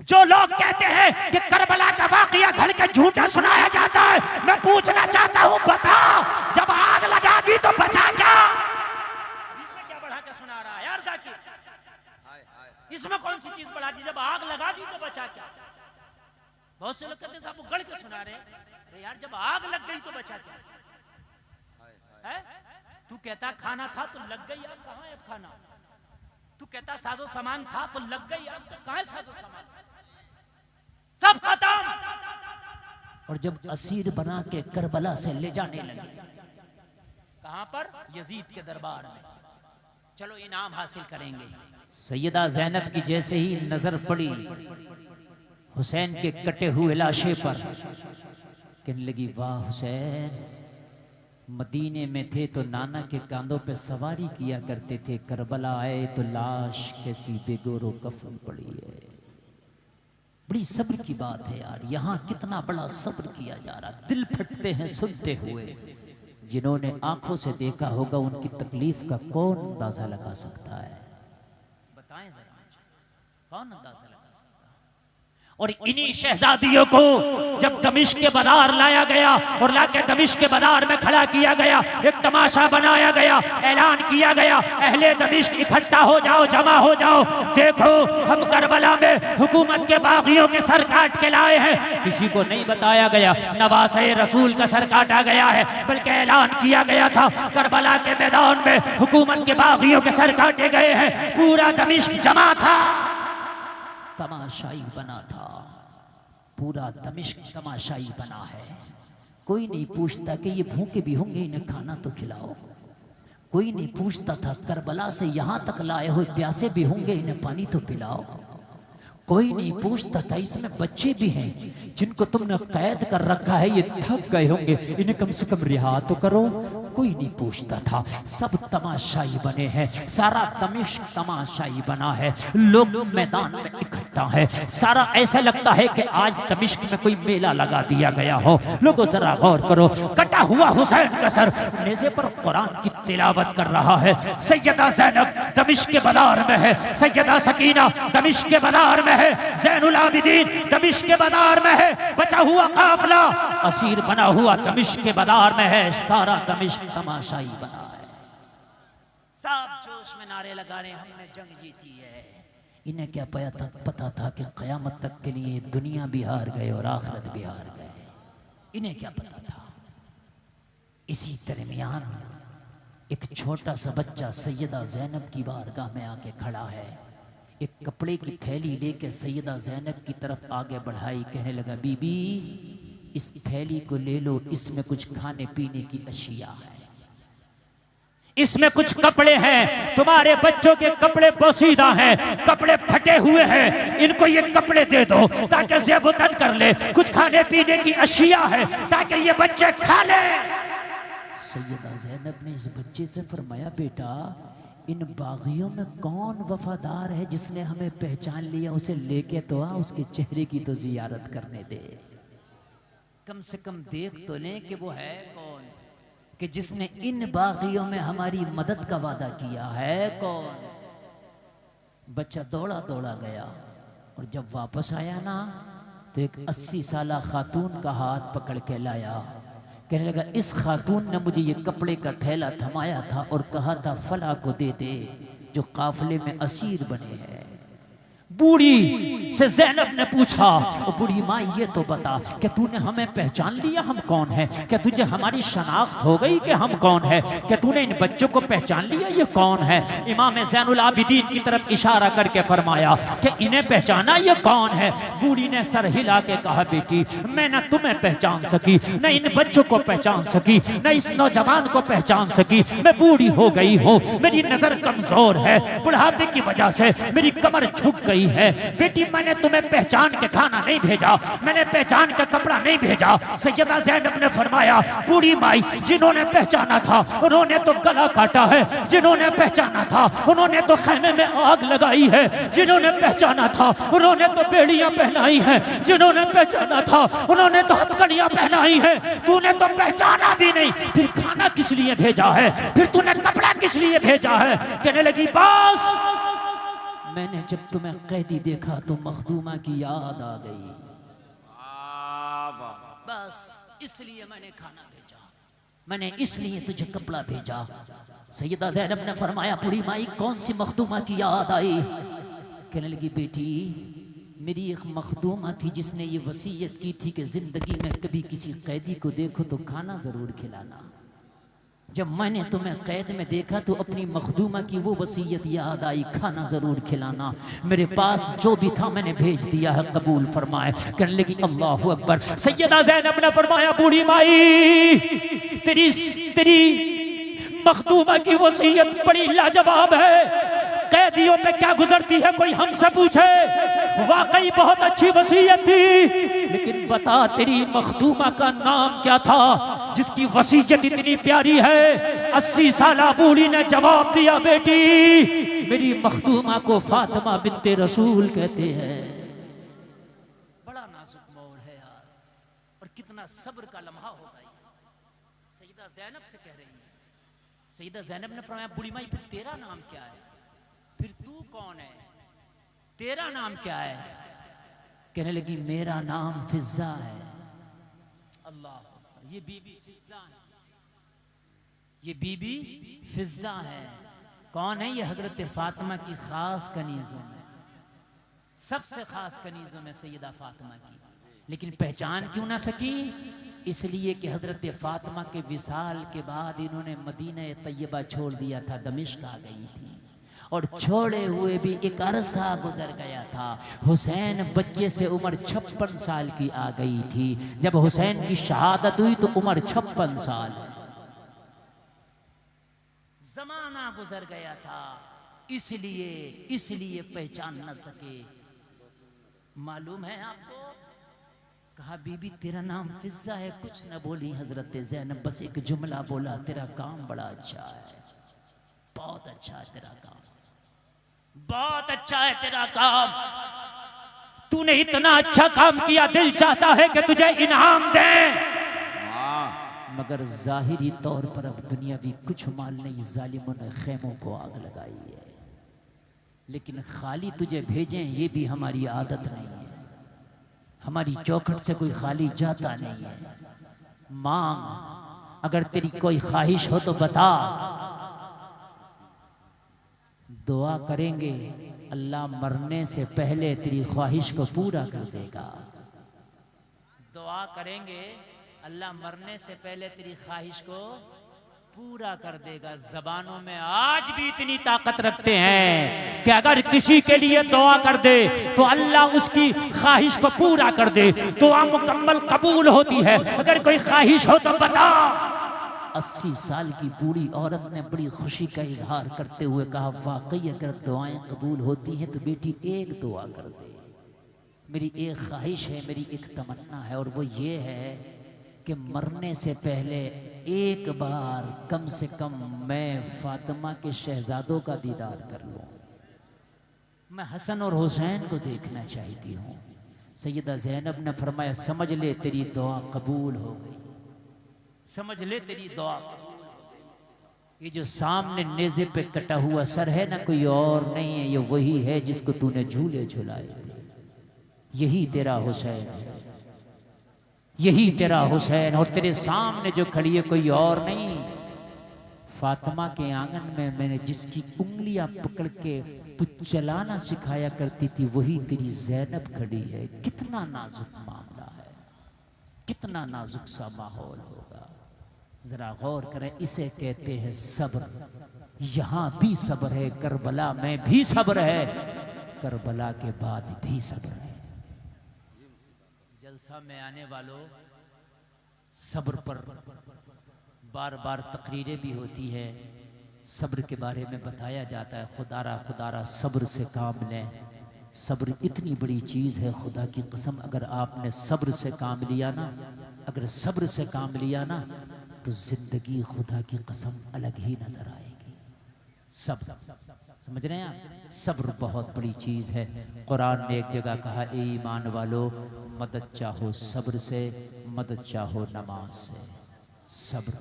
जो लोग कहते हैं कि करबला का वाकया घड़ के झूठा सुनाया जाता है, मैं पूछना चाहता हूं, बता जब आग लगा दी तो बचा क्या? इसमें क्या बढ़ा के सुना रहा है यार जाकिर? इसमें कौन सी चीज बढ़ा दी? जब आग लगा दी तो बचा क्या? बहुत से लोग कहते हैं साहब वो गढ़ के सुना रहे। अरे यार जब आग लग गई तो बचा क्या है? तू कहता खाना था तो लग गई आग, कहां है अब खाना? तू कहता साजो सामान था तो लग गई आग, तो कहां है साजो सामान? सब खत्म। और जब असीर बना के करबला से ले जाने लगे, कहां पर? यजीद के दरबार में। चलो इनाम हासिल करेंगे। सैयदा ज़ैनब की जैसे ही नजर पड़ी हुसैन के कटे हुए लाशे पर, कहने लगी वाह हुसैन, मदीने में थे तो नाना के कांधों पे सवारी किया करते थे, करबला आए तो लाश कैसी बेगोरो कफन पड़ी है। बड़ी सब्र की बात है यार, यहाँ कितना बड़ा सब्र किया जा रहा। दिल फटते हैं सुनते हुए। जिन्होंने आंखों से देखा होगा उनकी तकलीफ का कौन अंदाजा लगा सकता है? बताएं जरा, कौन अंदाजा लगा सकता है? और इन्हीं शहजादियों को जब दमिश्क के बाजार लाया गया और लाके दमिश्क के बाजार में खड़ा किया गया, एक तमाशा बनाया गया, ऐलान किया गया, अहले दमिश्क इकट्ठा हो जाओ, जमा हो जाओ, देखो हम करबला में हुकूमत के बागियों के सर काट के लाए हैं। किसी को नहीं बताया गया नवासे रसूल का सर काटा गया है, बल्कि ऐलान किया गया था करबला के मैदान में हुकूमत के बागियों के सर काटे गए हैं। पूरा दमिश्क जमा था, तमाशाई बना था, पूरा दमिश्क तमाशाई बना है। कोई नहीं पूछता कि ये भूखे भी होंगे, इन्हें खाना तो खिलाओ। कोई नहीं पूछता था करबला से यहाँ तक लाए हुए प्यासे भी होंगे, इन्हें पानी तो पिलाओ। कोई नहीं पूछता था इसमें बच्चे भी हैं जिनको तुमने कैद कर रखा है, ये थक गए होंगे, इन्हें कम से कम रिहा तो करो। कोई नहीं पूछता था। सब तमाशाई बने हैं, सारा दमिश्क तमाशाई बना है, लोग मैदान में इकट्ठा है। सारा ऐसा लगता है कि आज दमिश्क में कोई मेला लगा दिया गया हो। लोगों जरा गौर करो, कटा हुआ हुसैन का सर नेज़े पर कुरान की तिलावत कर रहा है। सैयदा ज़ैनब दमिश्क के बाजार में है, सैयदा सकीना दमिश्क के बाजार में है, ज़ैनुल आबिदीन दमिश्क के बाजार में है, बचा हुआ काफिला असीर बना हुआ दमिश्क के बाजार में है। सारा दमिश्क तमाशाई बना है। सब जोश में नारे लगा रहे हमने जंग जीती है। इन्हें क्या पता था कि क़यामत तक के लिए दुनिया भी हार गए और आखिरत भी हार गए। इन्हें क्या पता था? इसी दरमियान एक छोटा सा बच्चा सैयदा ज़ैनब की बारगाह में आके खड़ा है। एक कपड़े की थैली लेके सैयदा ज़ैनब की तरफ आगे बढ़ाई, कहने लगा बीबी इस थैली को ले लो, इसमें कुछ खाने पीने की अशिया है, इसमें कुछ कपड़े हैं, तुम्हारे बच्चों के कपड़े पोसीदा हैं, कपड़े फटे हुए हैं, इनको ये कपड़े दे दो ताकि ज़ेबुतन कर ले। कुछ खाने पीने की अशिया है ताकि ये बच्चे खा ले। सैयदा ज़ैनब ने इस बच्चे से फरमाया बेटा इन बागियों में कौन वफादार है जिसने हमें पहचान लिया, उसे लेके तो आ, उसके चेहरे की तो जियारत करने दे, कम से कम देख तो लें कि वो है कौन, कि जिसने इन बागियों में हमारी मदद का वादा किया है कौन। बच्चा दौड़ा दौड़ा गया और जब वापस आया ना तो एक 80 साला खातून का हाथ पकड़ के लाया। कहने लगा इस खातून ने मुझे ये कपड़े का थैला थमाया था और कहा था फला को दे दे जो काफिले में असीर बने हैं। बूढ़ी से ज़ैनब ने पूछा, बूढ़ी माँ ये तो बता कि तूने हमें पहचान लिया, हम कौन हैं? क्या तुझे हमारी शनाख्त हो गई कि हम कौन है? क्या तूने इन बच्चों को पहचान लिया ये कौन है? इमाम ज़ैनुल आबिदीन की तरफ इशारा करके फरमाया कि इन्हें पहचाना ये कौन है? बूढ़ी ने सर हिला के कहा बेटी मैं न तुम्हें पहचान सकी, न इन बच्चों को पहचान सकी, न इस नौजवान को पहचान सकी। मैं बूढ़ी हो गई हूँ, मेरी नजर कमजोर है, बुढ़ापे की वजह से मेरी कमर झुक गई है। बेटी मैंने तुम्हें पहचान के खाना नहीं भेजा, मैंने पहचान का कपड़ा नहीं भेजा। सैयदा ज़ैनब ने फरमाया बूढ़ी माई जिन्होंने पहचाना था उन्होंने तो गला काटा है, जिन्होंने पहचाना था उन्होंने तो खैमे में आग लगाई है, जिन्होंने पहचाना था उन्होंने तो बेड़ियां पहनाई हैं, जिन्होंने पहचाना था उन्होंने तो हथकड़ियां पहनाई हैं। तूने तो पहचाना भी नहीं, फिर खाना किस लिए भेजा है? फिर तूने कपड़ा किस लिए भेजा है? कहने लगी बस मैंने जब तुम्हें कैदी देखा तो मखदूमा की याद आ गई, बस इसलिए मैंने खाना भेजा, मैंने इसलिए तुझे कपड़ा भेजा। सैयदा ज़ैनब ने फरमाया, बूढ़ी माई कौन सी मखदूमा की याद आई? कहने लगी, बेटी मेरी एक मखदूमा थी जिसने ये वसीयत की थी कि जिंदगी में कभी किसी कैदी को देखो तो खाना जरूर खिलाना। जब मैंने तुम्हें कैद में देखा तो अपनी मखदूमा की वो वसीयत याद आई, खाना जरूर खिलाना। मेरे पास जो भी था मैंने भेज दिया है, कबूल फरमाए। कहने लगी, अल्लाहु अकबर। सैयदा ज़ैनब ने फरमाया, बूढ़ी माई तेरी मखदूमा की वसीयत बड़ी लाजवाब है। कैदियों पे क्या गुजरती है कोई हमसे पूछे, वाकई बहुत अच्छी वसीयत थी। लेकिन बता तेरी मखदूमा का नाम क्या था जिसकी वसीयत इतनी प्यारी है? 80 साला बूढ़ी ने जवाब दिया, बेटी मेरी मखदूमा को फातिमा बिन्ते रसूल कहते हैं। बड़ा नाजुक मोड़ है यार, और कितना सब्र का लम्हा होगा। सैयदा ज़ैनब से कह रही है। सैयदा ज़ैनब ने फरमाया, बूढ़ी माई फिर तेरा नाम क्या है? फिर तू कौन है? तेरा नाम क्या है? कहने लगी, मेरा नाम फिज़्ज़ा है। अल्लाह, ये बीबी फिज़्ज़ा है, ये बीबी फिज़्ज़ा है। कौन है ये? हजरत फातिमा की खास कनीजों में, सबसे खास कनीजों में सैयदा फातिमा की। लेकिन पहचान क्यों ना सकी? इसलिए कि हजरत फातिमा के विसाल के बाद इन्होंने मदीना तैयबा छोड़ दिया था, दमिश्क आ गई थी, और छोड़े हुए भी एक अरसा गुजर गया था। हुसैन बच्चे से उम्र 56 साल की आ गई थी। जब हुसैन की शहादत हुई तो उम्र 56 साल, जमाना गुजर गया था, इसलिए पहचान न सके। मालूम है आपको? कहा, बीबी तेरा नाम फिज़्ज़ा है। कुछ न बोली हजरत ज़ैनब, बस एक जुमला बोला, तेरा काम बड़ा अच्छा है, बहुत अच्छा है तेरा काम, बहुत अच्छा है तेरा काम। तूने इतना अच्छा काम किया, दिल चाहता है कि तुझे इनाम दें, मगर जाहिरी तौर पर अब दुनियावी कुछ माल नहीं। जालिमों ने खेमों को आग लगाई है, लेकिन खाली तुझे भेजें ये भी हमारी आदत नहीं है। हमारी चौखट से कोई खाली जाता नहीं है। मांग, अगर तेरी कोई ख्वाहिश हो तो बता, दुआ करेंगे, अल्लाह मरने से पहले तेरी ख्वाहिश को पूरा कर देगा। दुआ करेंगे, अल्लाह मरने से पहले तेरी ख्वाहिश को पूरा कर देगा। जबानों में आज भी इतनी ताकत रखते हैं कि अगर किसी के लिए दुआ कर दे तो अल्लाह उसकी ख्वाहिश को पूरा कर दे, दुआ मुकम्मल कबूल होती है। अगर कोई ख्वाहिश हो तो बता। 80 साल की बूढ़ी औरत ने बड़ी खुशी का इजहार करते हुए कहा, वाकई अगर दुआएं कबूल होती हैं तो बेटी एक दुआ कर दे। मेरी एक ख्वाहिश है, मेरी एक तमन्ना है, और वो ये है कि मरने से पहले एक बार कम से कम मैं फातिमा के शहजादों का दीदार कर लूं। मैं हसन और हुसैन को देखना चाहती हूँ। सैयदा ज़ैनब ने फरमाया, समझ ले तेरी दुआ कबूल हो गई, समझ ले तेरी दुआ। ये जो सामने नेज़े पे कटा हुआ सर है ना, कोई और नहीं है, ये वही है जिसको तूने झूले झुलाए थे। यही तेरा हुसैन है, यही तेरा हुसैन, और तेरे सामने जो खड़ी है कोई और नहीं। फातिमा के आंगन में मैंने जिसकी उंगलियां पकड़ के तू चलाना सिखाया करती थी, वही तेरी ज़ैनब खड़ी है। कितना नाजुक मामला है, कितना नाजुक सा माहौल होगा। जरा गौर करें, इसे कहते हैं सब्र। यहां भी सब्र है, करबला में भी सब्र है, करबला के बाद भी सब्र है। जलसा में आने वालों, सब्र पर बार बार तकरीरें भी होती है, सब्र के बारे में बताया जाता है। खुदारा सब्र से काम लें। सब्र इतनी बड़ी चीज़ है, खुदा की कसम, अगर आपने सब्र से काम लिया ना, अगर सब्र से काम लिया ना, तो जिंदगी खुदा की कसम अलग ही नजर आएगी। सब्र, समझ रहे हैं आप? सब्र बहुत बड़ी चीज़ है। कुरान ने एक जगह कहा, ए ईमान वालो, मदद चाहो सब्र से, मदद चाहो नमाज से। सब्र,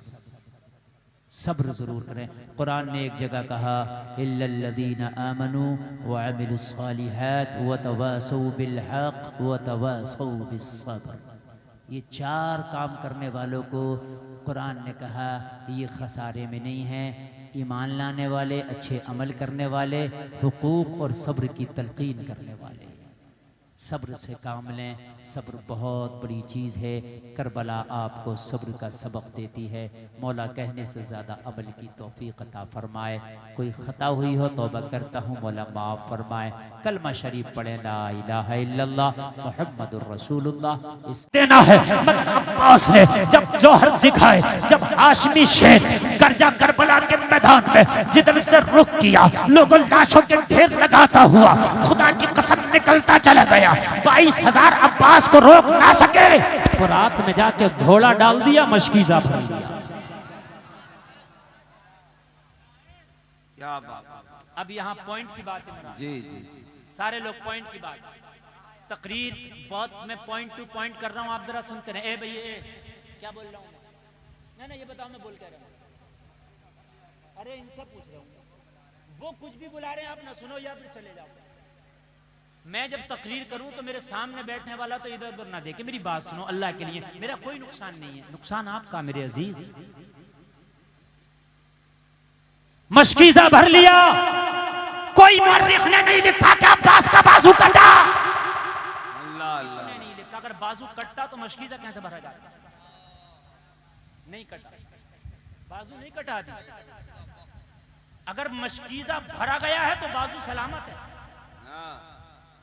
सब्र जरूर करें। कुरान ने एक जगह कहा इल्लल्लज़ीना आमनू व अमिलुस्सालिहात व तवासौ बिल हक़ व तवासौ बिस्सब्र। ये 4 काम करने वालों को कुरान ने कहा ये खसारे में नहीं हैं। ईमान लाने वाले, अच्छे अमल करने वाले, हुकूक और सब्र की तलकीन करने वाले। सब्र से काम लें, सब्र बहुत बड़ी चीज़ है। करबला आपको सब्र का सबक देती है। मौला कहने से ज़्यादा अमल की तौफीक अता फरमाए। कोई ख़ता हुई हो तौबा करता हूँ, मौला माफ़ फरमाए। कलमा शरीफ पढ़े ला इलाहा इल्लल्लाह मुहम्मदुर रसूलुल्लाह। इस देना है मगर अब्बास ने जब जौहर दिखाए, जब हाशमी शेर करजा करबला के मैदान में जिधर से रुख किया, लोगों लाशों के ढेर लगाता हुआ खुदा की कसम निकलता चला गया। 22,000 अब्बास को रोक ना सके। फुरात में जाके घोड़ा डाल दिया, मशकीज़ा भर दिया। क्या बात। अब यहाँ पॉइंट की बात है जी जी, सारे लोग पॉइंट की बात। तकरीर बहुत मैं पॉइंट टू पॉइंट कर रहा हूँ, आप जरा सुनते रहे। ए भैया क्या बोल रहा हूँ मैं? ना ये बताओ मैं बोल क्या रहा हूँ? अरे इनसे पूछ रहा हूँ, वो कुछ भी बुला रहे हैं, आप ना सुनो या फिर चले जाओ। मैं जब तकरीर करूं तो मेरे सामने बैठने वाला तो इधर उधर ना देखे, मेरी बात सुनो अल्लाह के लिए। मेरा कोई नुकसान नहीं है, नुकसान आपका मेरे अजीज। मशकीज़ा भर लिया, कोई मौर्रिख ने नहीं लिखा कि अब्बास का बाजू कटा। अल्लाह अल्लाह। नहीं लिखा, अगर बाजू कटता तो मशकीज़ा कैसे भरा जाता? नहीं कटा, बाजू नहीं कटा अभी। अगर मशकीज़ा भरा गया है तो बाजू सलामत है।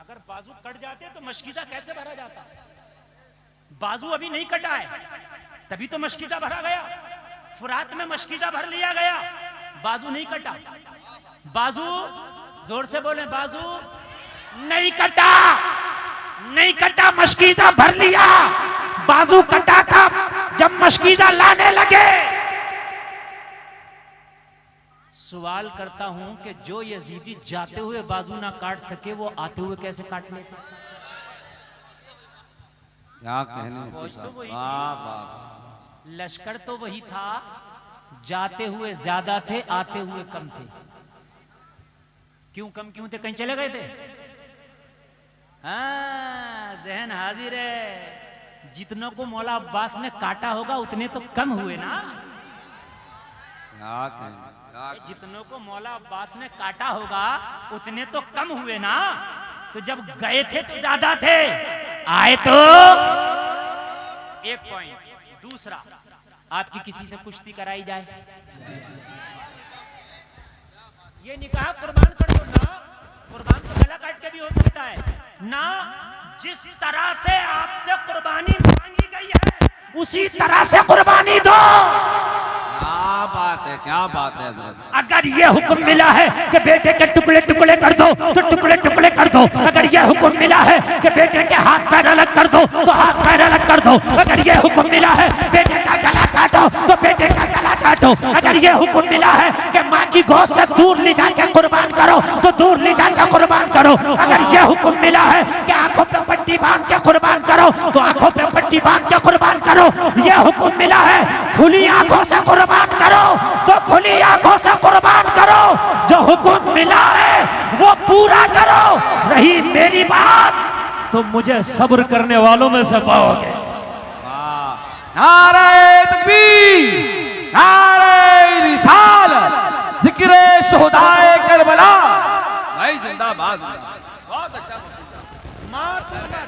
अगर बाजू कट जाते तो मशकीज़ा कैसे भरा जाता? बाजू अभी नहीं कटा है, तभी तो मशकीज़ा भरा गया। फुरात में मशकीज़ा भर लिया गया, बाजू नहीं कटा। बाजू जोर से बोले, बाजू नहीं कटा, नहीं कटा, मशकीज़ा भर लिया। बाजू कटा था जब मशकीज़ा लाने लगे। सवाल करता हूं कि जो यजीदी जाते हुए बाजू ना काट सके वो आते हुए कैसे काट लेते? क्या कहने हैं? फौज तो वही वाह वाह। लश्कर तो वही था, जाते हुए ज्यादा थे, आते हुए कम थे। क्यों कम क्यों थे? कहीं चले गए थे? हाँ, जहन हाजिर है। जितनों को मौला अब्बास ने काटा होगा उतने तो कम हुए ना। क्या कहने? जितनों को मौला अब्बास ने काटा होगा उतने तो कम हुए ना। तो जब गए थे तो ज्यादा थे, आए तो। एक पॉइंट। दूसरा, आपकी किसी से कुश्ती कराई जाए, ये निकाह कुर्बान कर दो ना। कुर्बान तो गला काट के भी हो सकता है ना। जिस तरह से आपसे कुर्बानी मांगी गई है उसी तरह से कुर्बानी दो। क्या बात है, क्या बात है हज़रत। अगर ये हुक्म मिला है कि बेटे के टुकड़े टुकड़े कर दो तो टुकड़े टुकड़े कर दो। अगर ये हुक्म मिला है कि बेटे के हाथ पैर अलग कर दो तो हाथ पैर अलग कर दो। अगर ये हुक्म मिला है बेटे का गला काटो तो बेटे का गला काटो। अगर ये हुक्म मिला है कि माँ की गोद से दूर ले जाके कुर्बान करो तो दूर ले जाकर कुर्बान करो। अगर ये हुक्म मिला है कि आंखों पे पट्टी बांध के कुर्बान करो तो आंखों पे पट्टी बांध के कुर्बान करो। ये हुक्म मिला है खुली आंखों से कुर्बान करो तो खुली आंखों से कुर्बान करो। जो हुक्म मिला है वो पूरा करो। रही मेरी बात तो मुझे सब्र करने वालों में से पाओगे। नारे तकबीर, नारे रिसालत, जिक्रे शुहदाए करबला। भाई जिंदाबाद। बहुत अच्छा।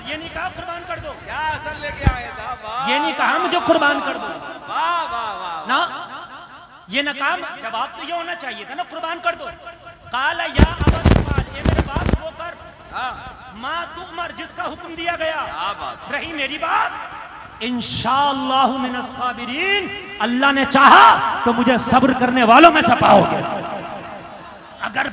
ये नहीं कहा कुर्बान कर दो, क्या असर लेके आए साहब। ये नहीं कहा मुझे कुर्बान कर दो वाह वाह वाह ना। ये ना काम, जवाब तो ये होना चाहिए था ना, कुर्बान कर दो। काला या अबद, ये मेरे बाप वो कर। माँ तू उमर, जिसका हुक्म दिया गया। रही मेरी बात, इंशाअल्लाहु मिनस साबिरीन। अल्लाह ने चाहा तो मुझे सब्र करने वालों में से पाओगे। अगर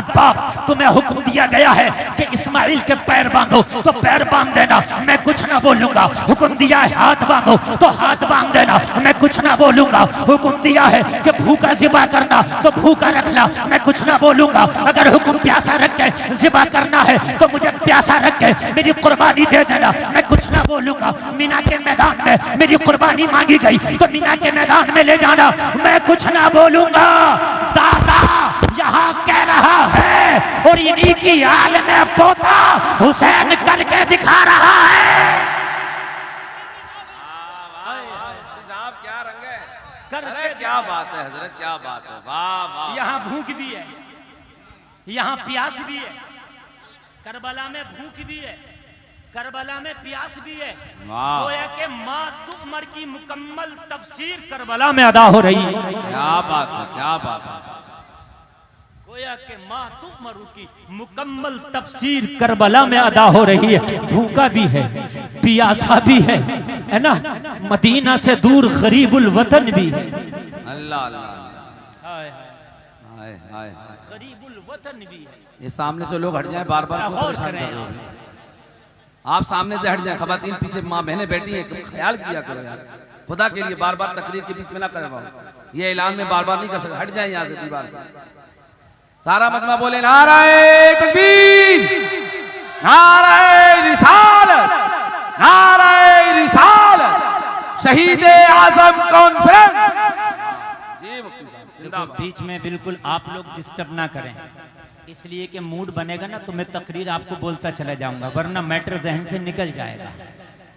बाप तुम्हें हुक्म दिया गया है कि इस्माइल के पैर बांधो तो पैर बांध देना, मैं कुछ ना बोलूंगा। हुक्म दिया है हाथ बांधो तो हाथ बांध देना, मैं कुछ ना बोलूंगा। हुक्म दिया है कि भूखा ज़िबा करना तो भूखा रखना, मैं कुछ ना बोलूंगा। अगर हुक्म प्यासा रख के ज़िबा करना है तो मुझे प्यासा रख के मेरी कुर्बानी दे देना, मैं कुछ ना बोलूंगा। मीना के मैदान में मेरी कुर्बानी मांगी गई तो मीना के मैदान में ले जाना, मैं कुछ ना बोलूंगा। दादा यहाँ कह रहा है और इन्हीं की हाल में पोता हुसैन करके दिखा रहा है। साहब क्या रंग है, करके क्या बात है हजरत, क्या बात है, वाह वाह। यहाँ भूख भी है, यहाँ प्यास भी है, करबला में भूख भी है, करबला में प्यास भी है। वाह। गोया के माँ तुमर की मुकम्मल तफसीर करबला में अदा हो रही है। क्या बात है, क्या बात है। गोया के माँ तुमर की मुकम्मल तफसीर करबला में अदा हो रही है। भूखा भी है, प्यासा भी है ना, मदीना से दूर गरीबुल वतन भी है। अल्लाह अल्लाह, हाय हाय हाय, गरीबुल वतन भी है। ये सामने से लोग हट जाएं, बार बार गौर करें आप सामने से हट जाएं। खवातीन पीछे माँ बहनें बैठी हैं, ख्याल किया करो यार, खुदा के लिए बार बार तकरीर के बीच में ना करवाओ। ये ऐलान में बार बार नहीं कर सकते, हट जाए यहाँ से दीवार से। सारा मजमा बोले नारे तकबीर, नारे रिसालत, नारे रिसालत, शहीद आजम कॉन्फ्रेंस। जी मुफ्ती साहब जिंदाबाद। बीच में बिल्कुल आप लोग डिस्टर्ब ना करें, इसलिए कि मूड बनेगा ना तो मैं तकरीर आपको बोलता चला जाऊंगा, वरना मैटर जहन से निकल जाएगा।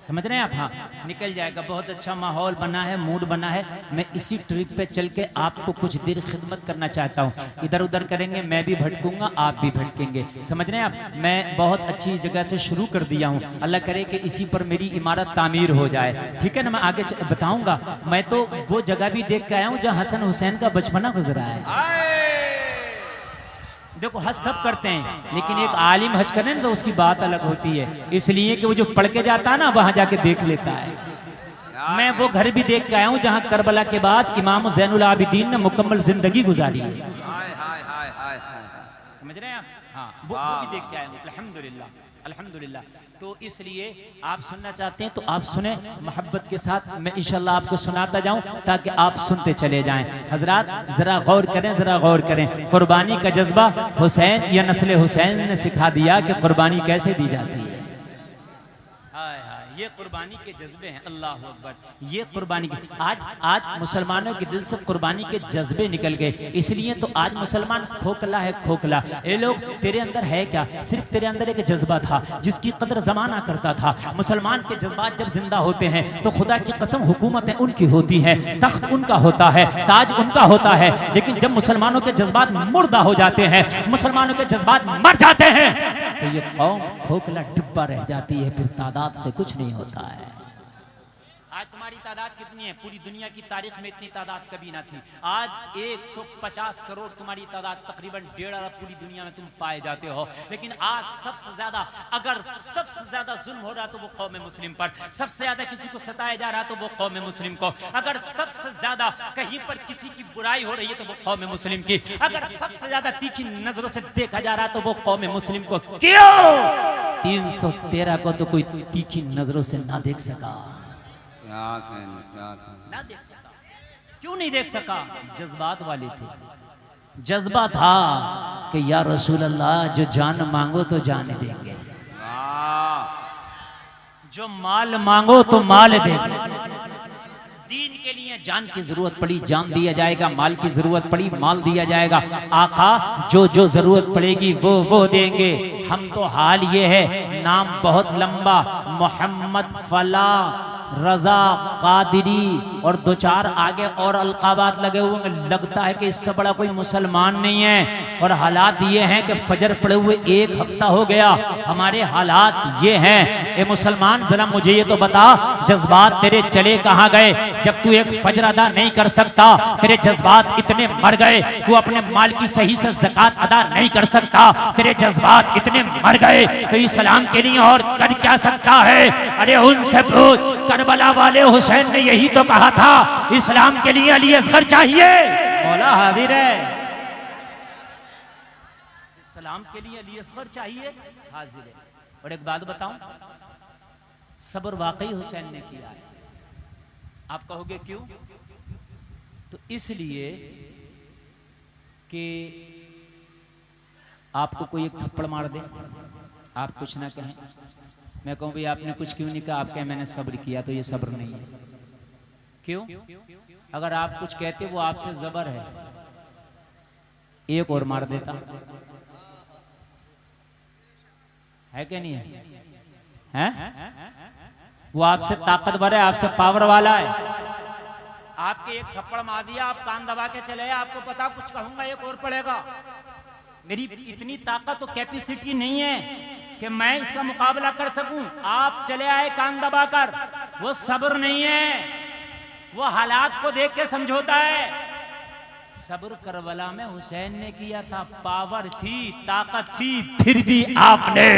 समझ रहे हैं आप? हाँ, निकल जाएगा। बहुत अच्छा माहौल बना है, मूड बना है। मैं इसी ट्रिप पे चल के आपको कुछ देर खिदमत करना चाहता हूँ। इधर उधर करेंगे, मैं भी भटकूंगा, आप भी भटकेंगे। समझ रहे हैं आप? मैं बहुत अच्छी जगह से शुरू कर दिया हूँ, अल्लाह करे कि इसी पर मेरी इमारत तामीर हो जाए। ठीक है ना? मैं आगे बताऊँगा। मैं तो वो जगह भी देख के आया हूँ जहाँ हसन हुसैन का बचपना गुजरा है। देखो हज सब करते हैं, लेकिन एक आलिम हज करे ना तो उसकी बात अलग होती है, इसलिए कि वो जो पढ़ के जाता है ना वहां जाके देख लेता है। मैं वो घर भी देख के आया हूँ जहाँ करबला के बाद इमाम ज़ैनुल आबिदीन ने मुकम्मल जिंदगी गुजारी है। समझ रहे हैं आप? हाँ, वो भी देख के आया हूँ। अल्हम्दुलिल्लाह, अल्हम्दुलिल्लाह। तो इसलिए आप सुनना चाहते हैं तो आप सुने मोहब्बत के साथ, मैं इंशाल्लाह आपको सुनाता जाऊं ताकि आप सुनते चले जाएं। हजरात जरा गौर करें, जरा गौर करें। कुर्बानी का जज्बा हुसैन या नस्ल हुसैन ने सिखा दिया कि कुर्बानी कैसे दी जाती है। हाय हाय, ये कुर्बानी के जज्बे हैं। अल्लाह अकबर, ये कुर्बानी के आज मुसलमानों के दिल से कुर्बानी के जज्बे निकल गए, इसलिए तो आज मुसलमान खोखला है, खोखला। ये लोग, तेरे अंदर है क्या? सिर्फ तेरे अंदर एक जज्बा था जिसकी कदर जमाना करता था। मुसलमान के जज्बात जब जिंदा होते हैं तो खुदा की कसम हुकूमतें उनकी होती हैं, तख्त उनका होता है, ताज उनका होता है। लेकिन जब मुसलमानों के जज्बात मुर्दा हो जाते हैं, मुसलमानों के जज्बात मर जाते हैं, तो ये कौम खोखला डिब्बा रह जाती है, फिर तादाद से कुछ नहीं होता है। आज तुम्हारी तादाद कितनी है? पूरी दुनिया की तारीख में इतनी तादाद कभी ना थी। आज 150 करोड़ तुम्हारी तादाद, तकरीबन 1.5 अरब पूरी दुनिया में तुम पाए जाते हो। लेकिन आज सबसे ज्यादा, अगर सबसे ज्यादा जुल्म हो रहा तो वो कौम मुस्लिम पर, सबसे ज्यादा किसी को सताया जा रहा तो वो कौम मुस्लिम को, अगर सबसे ज्यादा कहीं पर किसी की बुराई हो रही है तो वो कौम मुस्लिम की, अगर सबसे ज्यादा तीखी नजरों से देखा जा रहा तो वो कौम मुस्लिम को। क्यों? 313 को तो कोई तीखी नजरों से ना देख सका, ना देख सका। क्यों नहीं देख सका? जज्बात वाले थे। जज्बा था कि या रसूल अल्लाह, जो जान मांगो तो जान देंगे, जो माल मांगो तो माल देंगे। दीन के लिए जान की जरूरत पड़ी जान दिया जाएगा, माल की जरूरत पड़ी माल दिया जाएगा। आका जो जो जरूरत पड़ेगी वो देंगे। हम तो हाल ये है, नाम बहुत लंबा, मोहम्मद फला, रजा, कादिरी और 2-4 आगे और अलकाबात लगे हुए। लगता है कि इससे बड़ा कोई मुसलमान नहीं है। और हालात ये हैं कि फजर पड़े हुए 1 हफ्ता हो गया। हमारे हालात ये हैं। ए मुसलमान, जरा मुझे ये तो बता, जज्बात तेरे चले कहाँ गए? जब तू एक फजर अदा नहीं कर सकता, तेरे जज्बात इतने मर गए, तू अपने माल की सही से ज़कात अदा नहीं कर सकता, तेरे जज्बात इतने मर गए, तो इस्लाम के लिए और कर क्या सकता है? अरे उनसे पूछ, करबला वाले हुसैन ने यही तो कहा था, इस्लाम के लिए अली असगर चाहिए। मौला हाजिर है। नाम के लिए अली असगर चाहिए, हाजिर है। और एक बात बताऊं, सब्र वाकई हुसैन ने किया है। आप कहोगे क्यों? तो इसलिए कि आपको कोई एक थप्पड़ मार दे, आप कुछ ना कहें, मैं कहूं भाई आपने कुछ क्यों नहीं कहा, आप कहें मैंने सब्र किया, तो ये सब्र नहीं है। क्यों? अगर आप कुछ कहते वो आपसे जबर है, एक और मार देता, है कि नहीं है? हैं? वो आपसे ताकतवर है, आपसे पावर वाला है। आपके एक थप्पड़ मार दिया, आप कान दबा के चले, आपको पता कुछ कहूंगा एक और पड़ेगा। मेरी इतनी ताकत तो कैपेसिटी नहीं है कि मैं इसका मुकाबला कर सकूं। आप चले आए कान दबाकर, वो सब्र नहीं है, वो हालात को देख के समझौता है। सब्र करबला में हुसैन ने किया था, पावर थी, ताकत थी, फिर भी आपने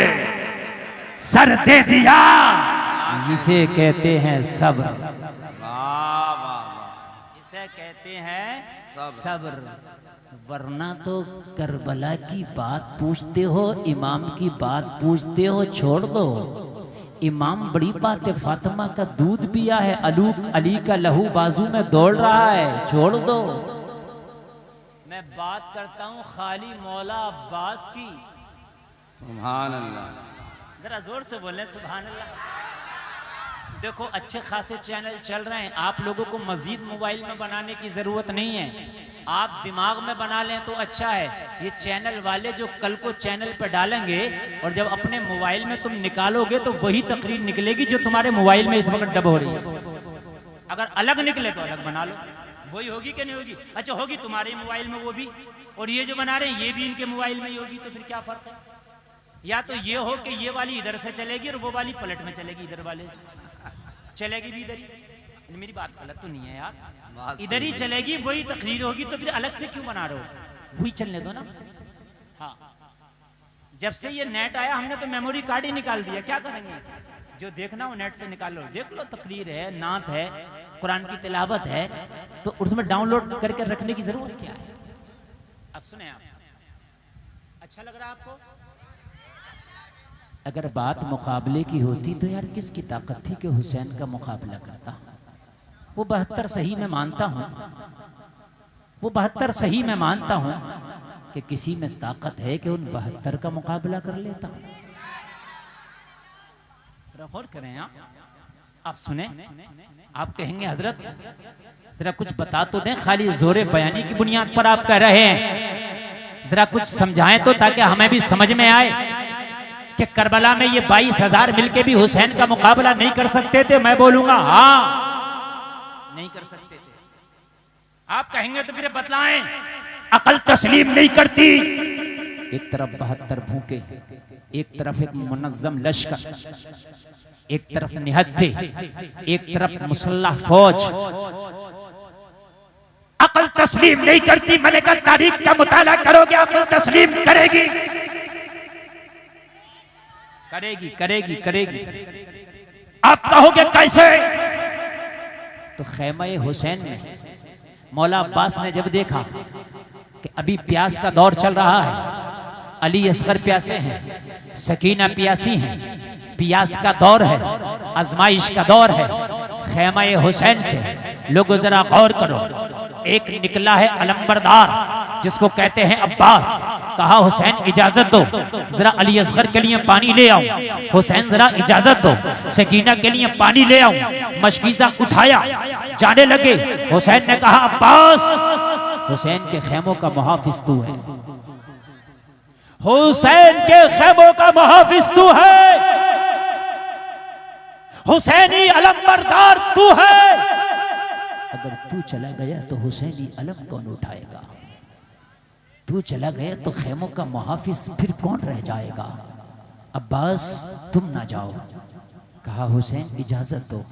सर दे दिया। इसे कहते हैं सब्र, इसे कहते हैं सब्र। वरना तो करबला की बात पूछते हो, इमाम की बात पूछते हो, छोड़ दो। इमाम बड़ी बात है, फातिमा का दूध पिया है, अली का लहू बाजू में दौड़ रहा है, छोड़ दो। मैं बात करता हूं खाली मौला अब्बास की। सुभान अल्लाह, जरा जोर से बोलें सुभान अल्लाह। देखो अच्छे खासे चैनल चल रहे हैं, आप लोगों को मजीद मोबाइल में बनाने की जरूरत नहीं है, आप दिमाग में बना लें तो अच्छा है। ये चैनल वाले जो कल को चैनल पर डालेंगे और जब अपने मोबाइल में तुम निकालोगे तो वही तकरीर निकलेगी जो तुम्हारे मोबाइल में इस वक्त डब हो रही है। अगर अलग निकले तो अलग बना लो, वही होगी कि नहीं होगी? अच्छा होगी तुम्हारे मोबाइल में वो भी, और ये जो बना रहे हैं ये भी इनके मोबाइल में ही होगी, तो फिर क्या फर्क है? या तो ये हो कि ये वाली इधर से चलेगी और वो वाली पलट में चलेगी, इधर वाले चलेगी भी इधर ही। मेरी बात गलत तो नहीं है यार? इधर ही चलेगी, वही तकरीर होगी, तो फिर अलग से क्यों बना रहे हो? वही चलने दो ना। हाँ, जब से ये नेट आया हमने तो मेमोरी कार्ड ही निकाल दिया, क्या करेंगे? जो देखना हो नेट से निकाल लो, देख लो, तकरीर है, नात है, कुरान की तिलावत है, तो उसमें डाउनलोड करके रखने की जरूरत क्या है? अब सुने आप, अच्छा लग रहा है आपको? अगर बात मुकाबले की होती तो यार किसकी ताकत थी कि हुसैन का मुकाबला करता? वो 72 सही मैं मानता हूँ, वो 72 सही मैं मानता हूँ कि किसी में ताकत है कि उन 72 का मुकाबला कर लेता। गौर करें आप सुने, आप कहेंगे हजरत जरा कुछ बता तो दें, खाली जोरे बयानी की बुनियाद पर आप कह रहे हैं, जरा कुछ समझाएं तो ताकि हमें भी समझ में आए कि करबला में ये 22,000 मिलके भी हुसैन का मुकाबला नहीं कर सकते थे। मैं बोलूंगा हाँ, नहीं कर सकते थे। आप कहेंगे तो फिर बतलाएं। अकल तस्लीम नहीं करती। एक तरफ 72 भूखे, एक तरफ एक मुनज्जम लश्कर, एक तरफ निहत्थे, एक तरफ मुसल्लह फौज। अकल तस्लीम नहीं करती। मैंने कहा तारीख का मुताला करोगे, अकल तस्लीम करेगी, करेगी करेगी करेगी। आप कहोगे कैसे? तो खैमा हुसैन में मौला अब्बास ने जब देखा कि अभी प्यास का दौर चल रहा है, अली असगर प्यासे हैं, सकीना प्यासी हैं, प्यास का दौर है, आजमाइश का दौर है, खैमा हुसैन से लोगों जरा गौर करो। एक निकला है अलंबरदार जिसको कहते हैं अब्बास, कहा हुसैन इजाजत दो, जरा अली असगर के लिए पानी ले आओ। हुसैन जरा इजाजत दो, सकीना के लिए पानी ले आओ। मशकीज़ा उठाया, जाने लगे। हुसैन ने कहा अब्बास, हुसैन के खेमों का मुहाफिज तू है, हुसैन के खेमों का मुहाफिज तू है, हुसैनी अलंबरदार तू है। अगर तू चला गया तो हुसैनी अलम कौन उठाएगा? तू चला गया तो खेमों का मुहाफिज फिर कौन रह जाएगा? अब्बास तुम ना जाओ। कहा हुसैन इजाजत दो,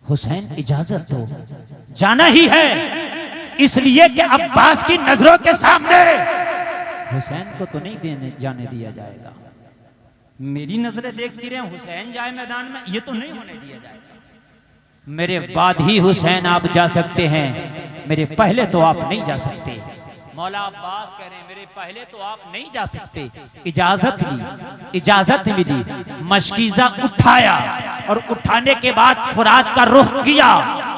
हुसैन इजाजत दो। जाना ही है, इसलिए कि अब्बास की नजरों के सामने हुसैन को तो नहीं जाने दिया जाएगा। मेरी नजरें देखती रहे हुसैन जाए मैदान में, ये तो नहीं होने दिया जाएगा। मेरे बाद ही हुसैन आप जा सकते हैं, मेरे पहले तो आप नहीं जा सकते। मौला अब्बास कह रहे हैं मेरे पहले तो आप नहीं जा सकते, इजाजत मिली, मशकीजा उठाया और उठाने के बाद फुरात का रुख किया।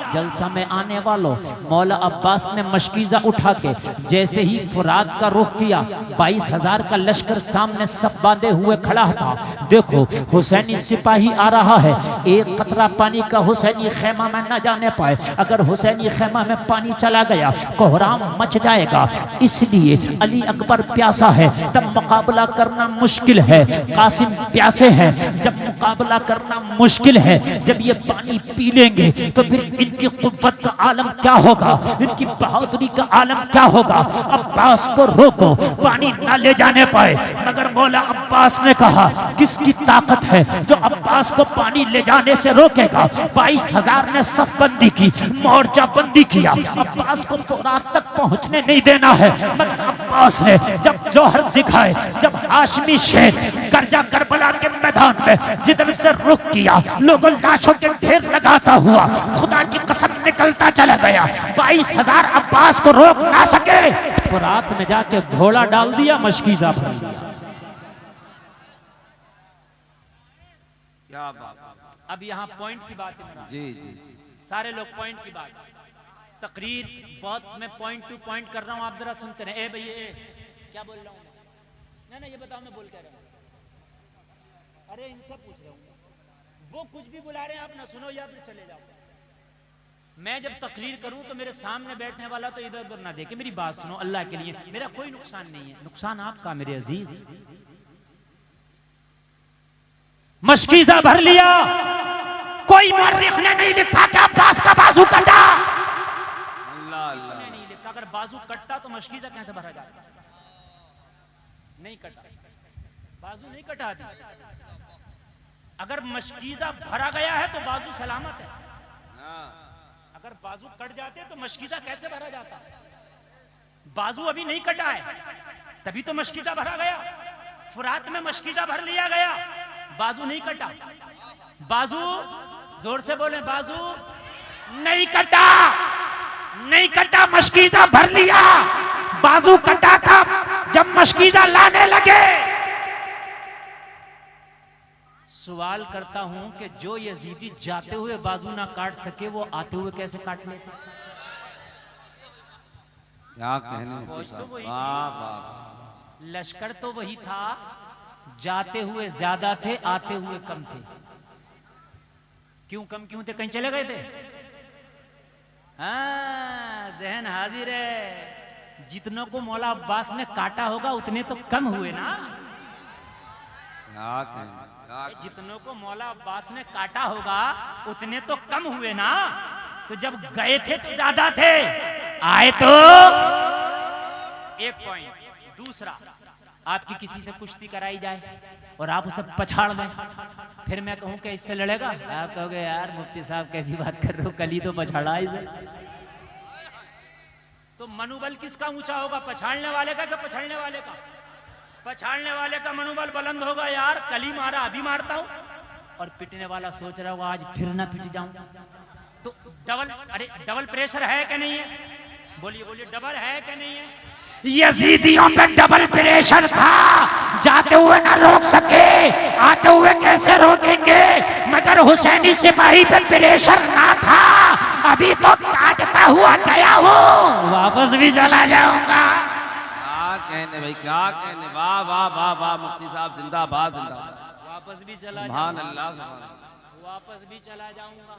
जलसा में आने वालों, मौला अब्बास ने मशकीजा उठा के जैसे ही फुरात का रुख किया, 22,000 का लश्कर सामने सब बांधे हुए खड़ा था। देखो हुसैनी सिपाही आ रहा है, एक कतरा पानी का हुसैनी खेमा में न जाने पाए। अगर हुसैनी खेमा में पानी चला गया कोहराम मच जाएगा, इसलिए अली अकबर प्यासा है, तब मुकाबला करना मुश्किल है। कासिम प्यासे हैं, जब मुकाबला करना मुश्किल है, जब ये पानी पी लेंगे तो फिर इनकी कुव्वत का आलम क्या होगा, इनकी बहादुरी का आलम क्या होगा। अब्बास को रोको, पानी न ले जाने पाए। मगर मौला अब्बास ने कहा किसकी ताकत है जो अब्बास को पानी ले जाने से रोकेगा। 22,000 ने सफबंदी की, मोर्चा बंदी किया, अब्बास को फुरात तक पहुंचने नहीं देना है। मगर अब्बास ने जब जौहर दिखाए, जब हाशमी शेर करजा करबला के मैदान में जिधर से रुख किया, लोगों लाशों के ढेर लगाता हुआ खुदा की कसम निकलता चला गया। 22,000 अब्बास को रोक ना सके। फुरात में जाके घोड़ा डाल दिया, मशकीजा भर दिया। क्या बात। अब यहाँ पॉइंट की बात है, जी जी सारे लोग पॉइंट की बात, तकरीर बहुत मैं पॉइंट टू पॉइंट कर रहा हूँ, आप जरा सुनते रहे। ए भैया क्या बोल रहा हूँ मैं? ना ये बताओ मैं बोल क्या रहा हूँ? अरे इनसे पूछ रहा हूँ, वो कुछ भी बुला रहे हैं आप ना सुनो या फिर चले जाओ। मैं जब तकरीर करूं तो मेरे सामने बैठने वाला तो इधर उधर ना देखे, मेरी बात सुनो अल्लाह के लिए। मेरा कोई नुकसान नहीं है, नुकसान आपका मेरे अजीज। मशकीजा भर लिया, कोई मौर्रिख ने नहीं लिखा कि अब्बास का बाजू कटा। अल्लाह अल्लाह। नहीं लिखा, अगर बाजू कटता तो मशकीजा कैसे भरा जाता? नहीं कटा, बाजू नहीं कटा अभी। अगर मशकीजा भरा गया है तो बाजू सलामत है। अगर बाजू कट जाते तो मशकीजा कैसे भरा जाता? बाजू अभी नहीं कटा है, तभी तो मशकीजा भरा गया। फुरात में मशकीजा भर लिया गया, बाजू नहीं कटा। बाजू जोर से बोले, बाजू नहीं कटा, नहीं कटा, मशकीजा भर लिया। बाजू कटा था जब मशकीजा लाने लगे। सवाल करता हूं कि जो यजीदी जाते हुए बाजू ना काट सके वो आते हुए कैसे काट लेते? क्या कहने। वाह वाह। लश्कर तो वही था, जाते हुए ज्यादा थे, आते हुए कम थे। क्यों कम क्यों थे? कहीं चले गए थे? हाँ, जहन हाजिर है। जितनों को मौला अब्बास ने काटा होगा उतने तो कम हुए ना। क्या कहने। जितनों को मौला अब्बास ने काटा होगा उतने तो कम हुए ना। तो जब गए थे तो ज्यादा थे, आए तो एक पॉइंट। दूसरा, आपकी किसी से कुश्ती कराई जाए और आप उसे पछाड़ में, फिर मैं कहूं कि इससे लड़ेगा, आप कहोगे यार मुफ्ती साहब कैसी बात कर रहे हो, कल ही तो पछाड़ा इसे। तो मनोबल किसका ऊंचा होगा, पछाड़ने वाले का कि पछाड़ने वाले का? पछाड़ने वाले का मनोबल बुलंद होगा, यार कल ही मारा अभी मारता हूं। और पिटने वाला सोच रहा होगा आज फिर ना पिट जाऊं। तो डबल, अरे डबल प्रेशर है कि नहीं है? बोलिए बोलिए, डबल है कि नहीं है? यजीदियों पे डबल प्रेशर था, जाते हुए ना रोक सके, आते हुए कैसे रोकेंगे? मगर हुसैनी सिपाही पे प्रेशर ना था। अभी तो काटता हुआ गया हूँ, वापस भी चला जाऊंगा। क्या कहने भाई, क्या कहने। वाह वाह वाह वाह, मुफ्ती साहब जिंदाबाद जिंदाबाद। वापस भी चला सुभान जाऊंगा, अल्लाह सुभान अल्लाह। वापस भी चला जाऊंगा,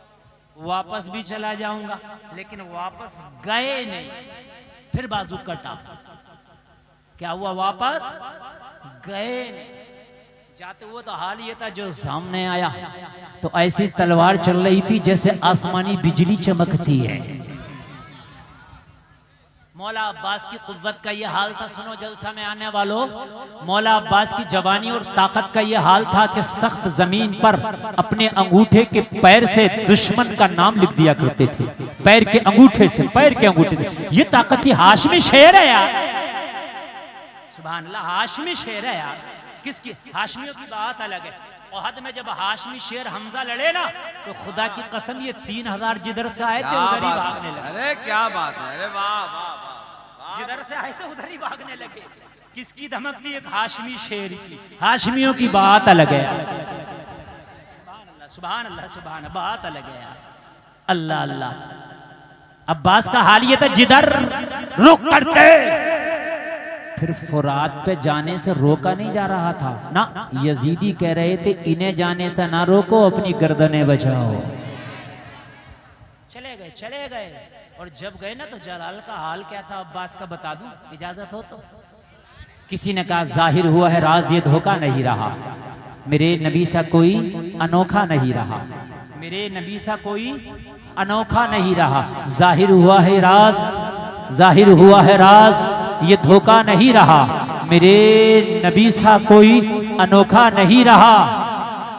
वापस भी चला जाऊंगा। लेकिन वापस गए नहीं, फिर बाजू कटा। क्या हुआ? वापस गए नहीं। जाते हुए तो हाल ये था जो सामने आया तो ऐसी तलवार चल रही थी जैसे आसमानी बिजली चमकती है। मौला अब्बास की कुव्वत का ये हाल था। सुनो जलसा में आने वालों, मौला अब्बास की जवानी और ताकत का ये हाल था कि सख्त जमीन पर अपने अंगूठे के पैर से दुश्मन का नाम लिख दिया करते थे। पैर के अंगूठे से, पैर के अंगूठे से। ये ताकत थी। हाशमी शेर है यार, सुभान अल्लाह, हाशमी शेर है यार। किसकी? हाशमियों की बात अलग है। ओहद में जब हाशमी शेर हमजा लड़े ना तो खुदा की कसम ये 3000 जिधर से आए थे उधर ही भागने लगे। अरे क्या बात है, अरे वाह वाह वाह। जिधर से आए थे उधर ही भागने लगे। किसकी धमक थी? एक हाशमी शेर की। हाशमियों की बात अलग है। सुभान अल्लाह सुभान अल्लाह, बात अलग है यार। अल्लाह अल्लाह। अब्बास का हाल ये था जिधर रुख करते, फिर फुरात पे जाने से रोका नहीं जा रहा था ना। यजीदी कह रहे थे इन्हें जाने से ना रोको, अपनी गर्दनें बचाओ। चले गए। और जब गए ना तो जलाल का हाल क्या था अब्बास का बता दूं, इजाजत हो तो? किसी ने कहा जाहिर हुआ है राज ये धोखा नहीं रहा, मेरे नबी सा कोई अनोखा नहीं रहा, मेरे नबी सा कोई अनोखा नहीं रहा। जाहिर हुआ है राज, जाहिर हुआ है राज ये धोखा नहीं रहा, मेरे नबी सा कोई अनोखा नहीं रहा।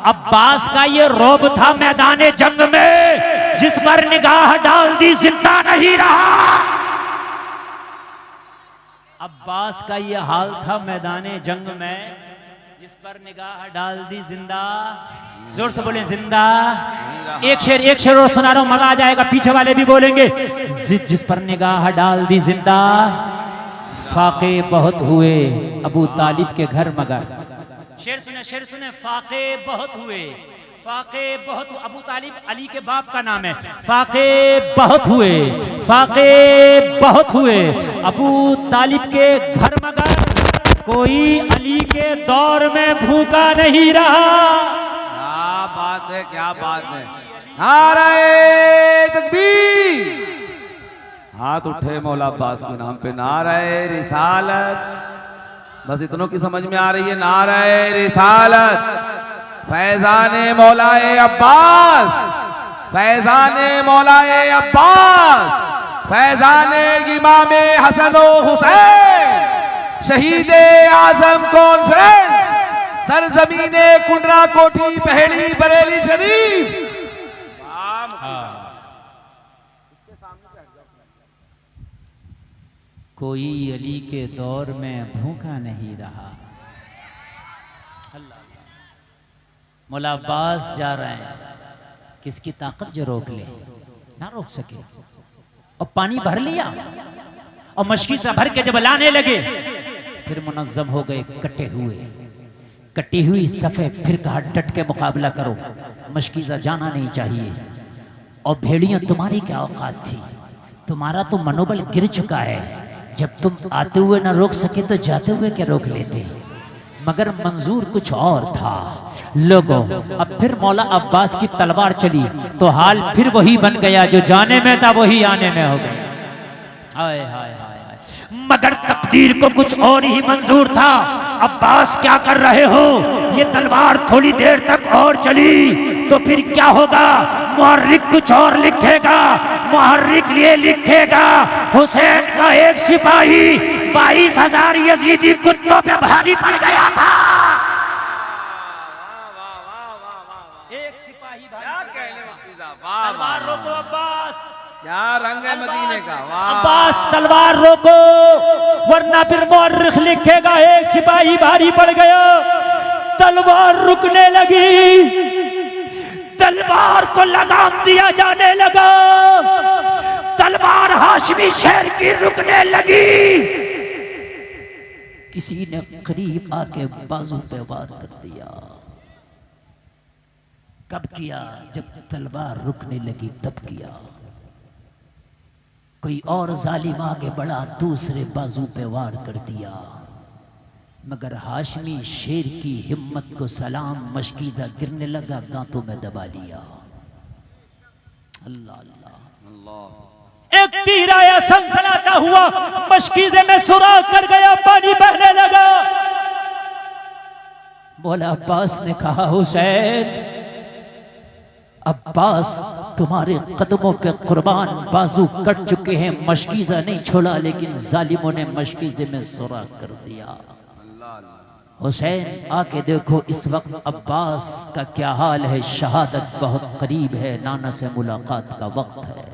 अब्बास का ये रौब था मैदाने जंग में, जिस पर निगाह डाल दी जिंदा नहीं रहा। अब्बास का ये हाल था मैदाने जंग में, जिस पर निगाह डाल दी जिंदा। जोर से बोले जिंदा। एक शेर और सुना रहा हूं, मजा आ जाएगा, पीछे वाले भी बोलेंगे। जिस पर निगाह डाल दी जिंदा, फाके बहुत हुए अबू तालिब के घर मगर। शेर सुने, फाके बहुत हुए, फाके बहुत। अबू तालिब अली के बाप का नाम है। फाके बहुत हुए, फाके बहुत हुए अबू तालिब के घर मगर, कोई अली के दौर में भूखा नहीं रहा। क्या बात है, क्या बात है। नारे तकबीर। हाथ उठे मौला अब्बास के नाम पे। नारे रिसालत। बस इतनों की समझ में आ रही है। नारे रिसालत। फैजाने मौलाए अब्बास, फैजाने मौलाए अब्बास, फैजाने इमामे हसन व हुसैन, शहीद आजम कॉन्फ्रेंस, सरजमीने कुंडरा कोठी पहली बरेली शरीफ। कोई अली के दौर में भूखा नहीं रहा। मौला अब्बास जा रहे हैं, किसकी ताकत जो रोक ले, ना रोक सके। और पानी भर लिया और मशकी से भर के जब लाने लगे, फिर मुनज़्ज़म हो गए कटी हुई सफ़े। फिर कहा डट के मुकाबला करो, मशकीज़ा जाना नहीं चाहिए। और भेड़ियां तुम्हारी क्या औकात थी, तुम्हारा तो मनोबल गिर चुका है। जब तुम आते हुए ना रोक सके तो जाते हुए क्या रोक लेते। मगर मंजूर कुछ और था लोगों। अब फिर मौला अब्बास की तलवार चली तो हाल फिर वही बन गया, जो जाने में था वही आने में हो गया। हाय हाय हाय। मगर तकदीर को कुछ और ही मंजूर था। अब्बास क्या कर रहे हो, ये तलवार थोड़ी देर तक और चली तो फिर क्या होगा। मुहर्रिक कुछ और लिखेगा, मुहर्रिक लिए लिखेगा हुसैन का एक सिपाही 22,000 यजीदी कुत्तों पे भारी पड़ गया था। एक सिपाही तलवार रोको अब्बास, क्या रंग है मदीने का। अब्बास तलवार रोको वरना फिर मुअर्रिख लिखेगा एक सिपाही भारी पड़ गया। तलवार रुकने लगी, तलवार को लगाम दिया जाने लगा। तलवार हाशमी शेर की रुकने लगी। किसी ने करीब आके बाजू पे वार कर दिया। कब किया, जब तलवार रुकने लगी तब किया। कोई और जालिम आगे बढ़ा, दूसरे बाजू पे वार कर दिया। मगर हाशमी शेर की हिम्मत को सलाम, मशकीज़ा गिरने लगा, दांतों में दबा लिया। अल्लाह अल्लाह। एक तीर आया, सनसनाता हुआ, मशकीज़े में सुराख कर गया, पानी बहने लगा। मौला अब्बास ने कहा हुसैन, अब्बास तुम्हारे कदमों पे कुर्बान, बाजू कट चुके हैं, मशकीज़ा नहीं छोड़ा, लेकिन जालिमों ने मशकीज़े में सुराख कर दिया। हुसैन आके देखो इस वक्त अब्बास का क्या हाल है। शहादत बहुत करीब है, नाना से मुलाकात का वक्त है।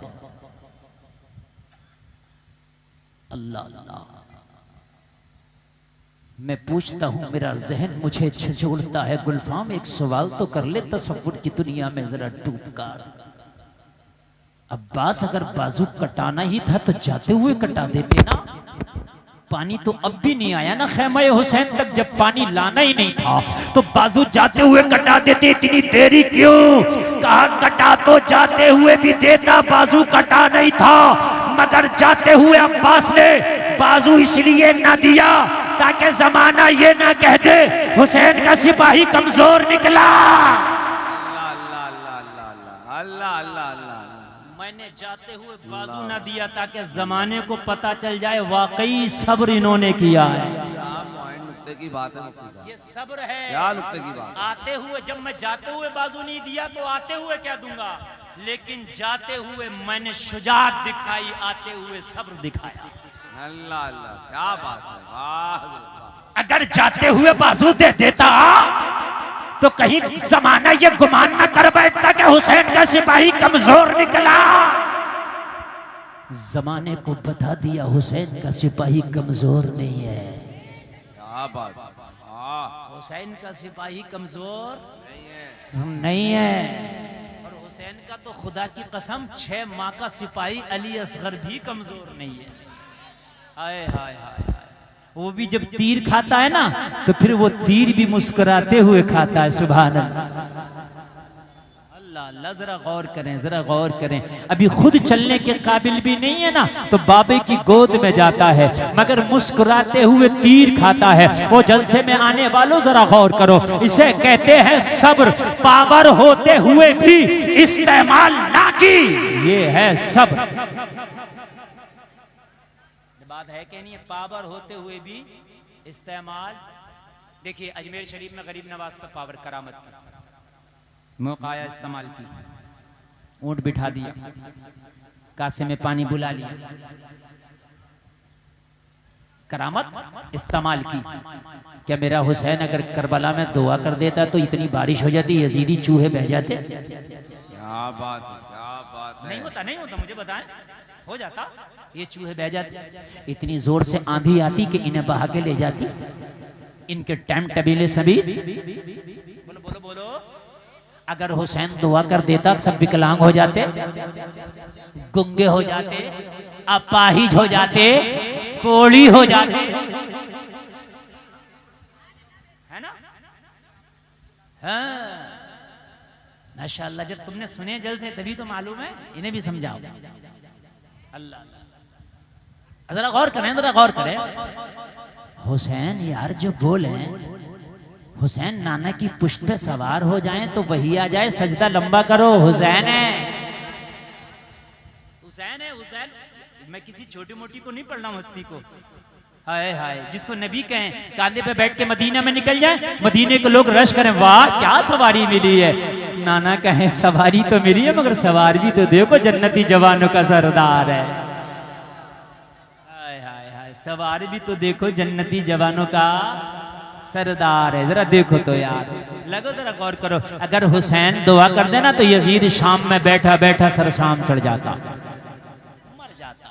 अल्लाह अल्लाह। मैं पूछता हूं, मेरा जहन मुझे झंझोड़ता है। गुलफाम एक सवाल तो कर ले, तसव्वुर की दुनिया में जरा डूब कर। अब्बास अगर बाजू कटाना ही था तो जाते हुए कटा देते ना। पानी तो अब भी नहीं आया ना खैमे हुसैन तक, जब पानी लाना ही नहीं था तो बाजू जाते हुए कटा देते, इतनी देरी क्यों? कहा कटा तो जाते हुए भी देता, बाजू कटा नहीं था, मगर जाते हुए अब्बास ने बाजू इसलिए ना दिया ताकि जमाना ये ना कह दे हुसैन का सिपाही कमजोर निकला। अल्लाह अल्लाह अल्लाह, मैंने जाते हुए बाजू ना दिया ताकि जमाने को पता चल जाए वाकई सब्र इन्होंने किया है। नुक्ते की बात है मुफ्ती साहब, ये सब्र है। क्या नुक्ते की बात? आते हुए, जब मैं जाते हुए बाजू नहीं दिया तो आते हुए क्या दूंगा, लेकिन जाते हुए मैंने शुजाअत दिखाई, आते हुए सब्र दिखाया। अल्लाह अल्लाह, क्या बात है, वाह। अगर जाते हुए बाजू दे देता तो कहीं जमाना ये गुमान न कर बैठता कि हुसैन का सिपाही कमजोर निकला। जमाने को बता दिया हुसैन का सिपाही कमजोर नहीं है। क्या बात है, वाह। हुसैन का सिपाही कमजोर नहीं है। और हुसैन का तो खुदा की कसम 6 माह का सिपाही अली असगर भी कमजोर नहीं है। हाय हाय हाय, वो भी जब तीर खाता है ना तो फिर वो तीर भी मुस्कुराते हुए खाता है। सुभान अल्लाह अल्लाह। जरा गौर करें, जरा गौर करें। अभी खुद चलने के काबिल भी नहीं है ना तो बाबे की गोद में जाता है, मगर मुस्कुराते हुए तीर खाता है। वो जलसे में आने वालों जरा गौर करो, इसे कहते हैं सब्र। पावर होते हुए भी इस्तेमाल ना की, ये है सब्र। बात है कि नहीं, पावर होते हुए भी इस्तेमाल। देखिए अजमेर शरीफ में गरीब नवाज पे पावर करामत की, मौकाया इस्तेमाल की, ऊंट बिठा दिया, कासे में पानी बुला लिया, करामत इस्तेमाल की। क्या मेरा हुसैन अगर करबला में दुआ कर देता तो इतनी बारिश हो जाती, यजीदी चूहे बह जाते? क्या बात है, क्या बात है। नहीं होता, नहीं होता, मुझे बताएं, हो जाता, ये चूहे बह जाते। इतनी जोर से आंधी आती कि इन्हें बहा के ले जाती। इनके टाइम टबीले सभी। बोलो बोलो बोलो। अगर हुसैन दुआ कर देता सब विकलांग हो जाते, गुंगे हो जाते, अपाहिज हो जाते, कोड़ी हो जाते, है ना? हाँ माशाअल्लाह। जब तुमने सुने जल से तभी तो मालूम है, इन्हें भी समझाओ। अल्लाह, जरा गौर करें, जरा गौर करें। हुसैन यार जो बोले, हुसैन नाना की पुश्त पे सवार हो जाएं तो वही आ जाए, सजदा लंबा करो। हुसैन है, हुसैन है, हुसैन। मैं किसी छोटी मोटी को नहीं पढ़ना, मस्ती को। हाय हाय, जिसको नबी कहें कांधे पे बैठ के मदीना में निकल जाए, मदीने के लोग रश करें, वाह क्या सवारी मिली है। नाना कहें सवारी तो मिली है मगर सवार भी तो देखो, जन्नती जवानों का सरदार है। हाय हाय हाय, सवार भी तो देखो, जन्नती जवानों का सरदार है। जरा देखो तो यार, लगो जरा गौर करो। अगर हुसैन दुआ कर देना तो यजीद शाम में बैठा बैठा सर शाम चढ़ जाता, मर जाता।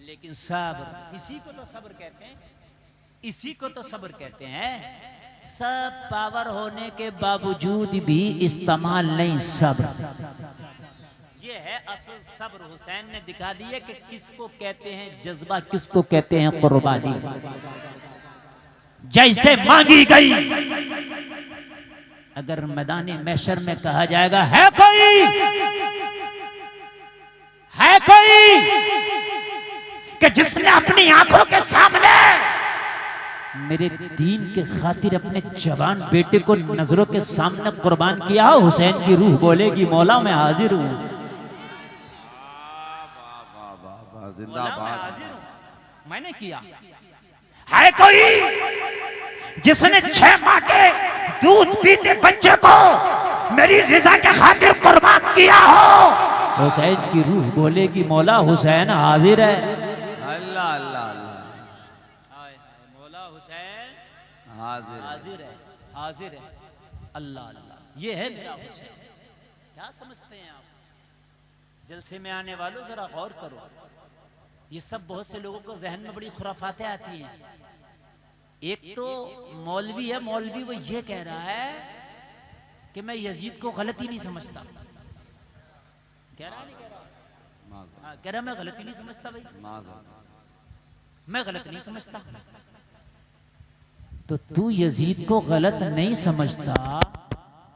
लेकिन सब्र, इसी को तो सब्र कहते हैं, इसी को तो सब्र कहते हैं। सब पावर होने के बावजूद भी इस्तेमाल नहीं सब्र। ये है असल सब्र। हुसैन ने दिखा दिया कि किसको कहते हैं जज्बा, किसको कहते हैं कुर्बानी। जैसे मांगी गई, अगर मैदान महशर में कहा जाएगा है कोई कि जिसने अपनी आंखों के सामने मेरे दीन के खातिर अपने जवान बेटे को नजरों के सामने कुर्बान किया, हुसैन की रूह बोलेगी मौला मैं हाजिर हूं। जिंदाबाद, मैंने किया। है कोई जिसने 6 माह के दूध पीते बच्चे को मेरी रजा के खातिर कुर्बान किया हो? हुसैन की रूह बोलेगी मौला हुसैन हाजिर है। अल्लाह अल्लाह अल्लाह, मौला हुसैन हाजिर हाजिर है, हाजिर है। अल्लाह अल्लाह, ये है मेरा हुसैन। क्या समझते हैं आप? जलसे में आने वालों जरा गौर करो। ये सब बहुत से लोगों को जहन में बड़ी खुराफातें आती हैं। एक तो मौलवी है, मौलवी वो ये कह रहा है कि मैं यजीद को गलती नहीं समझता। कह रहा नहीं, कह रहा, मैं गलती नहीं समझता भाई। मैं गलत नहीं समझता। तो तू यजीद को गलत नहीं समझता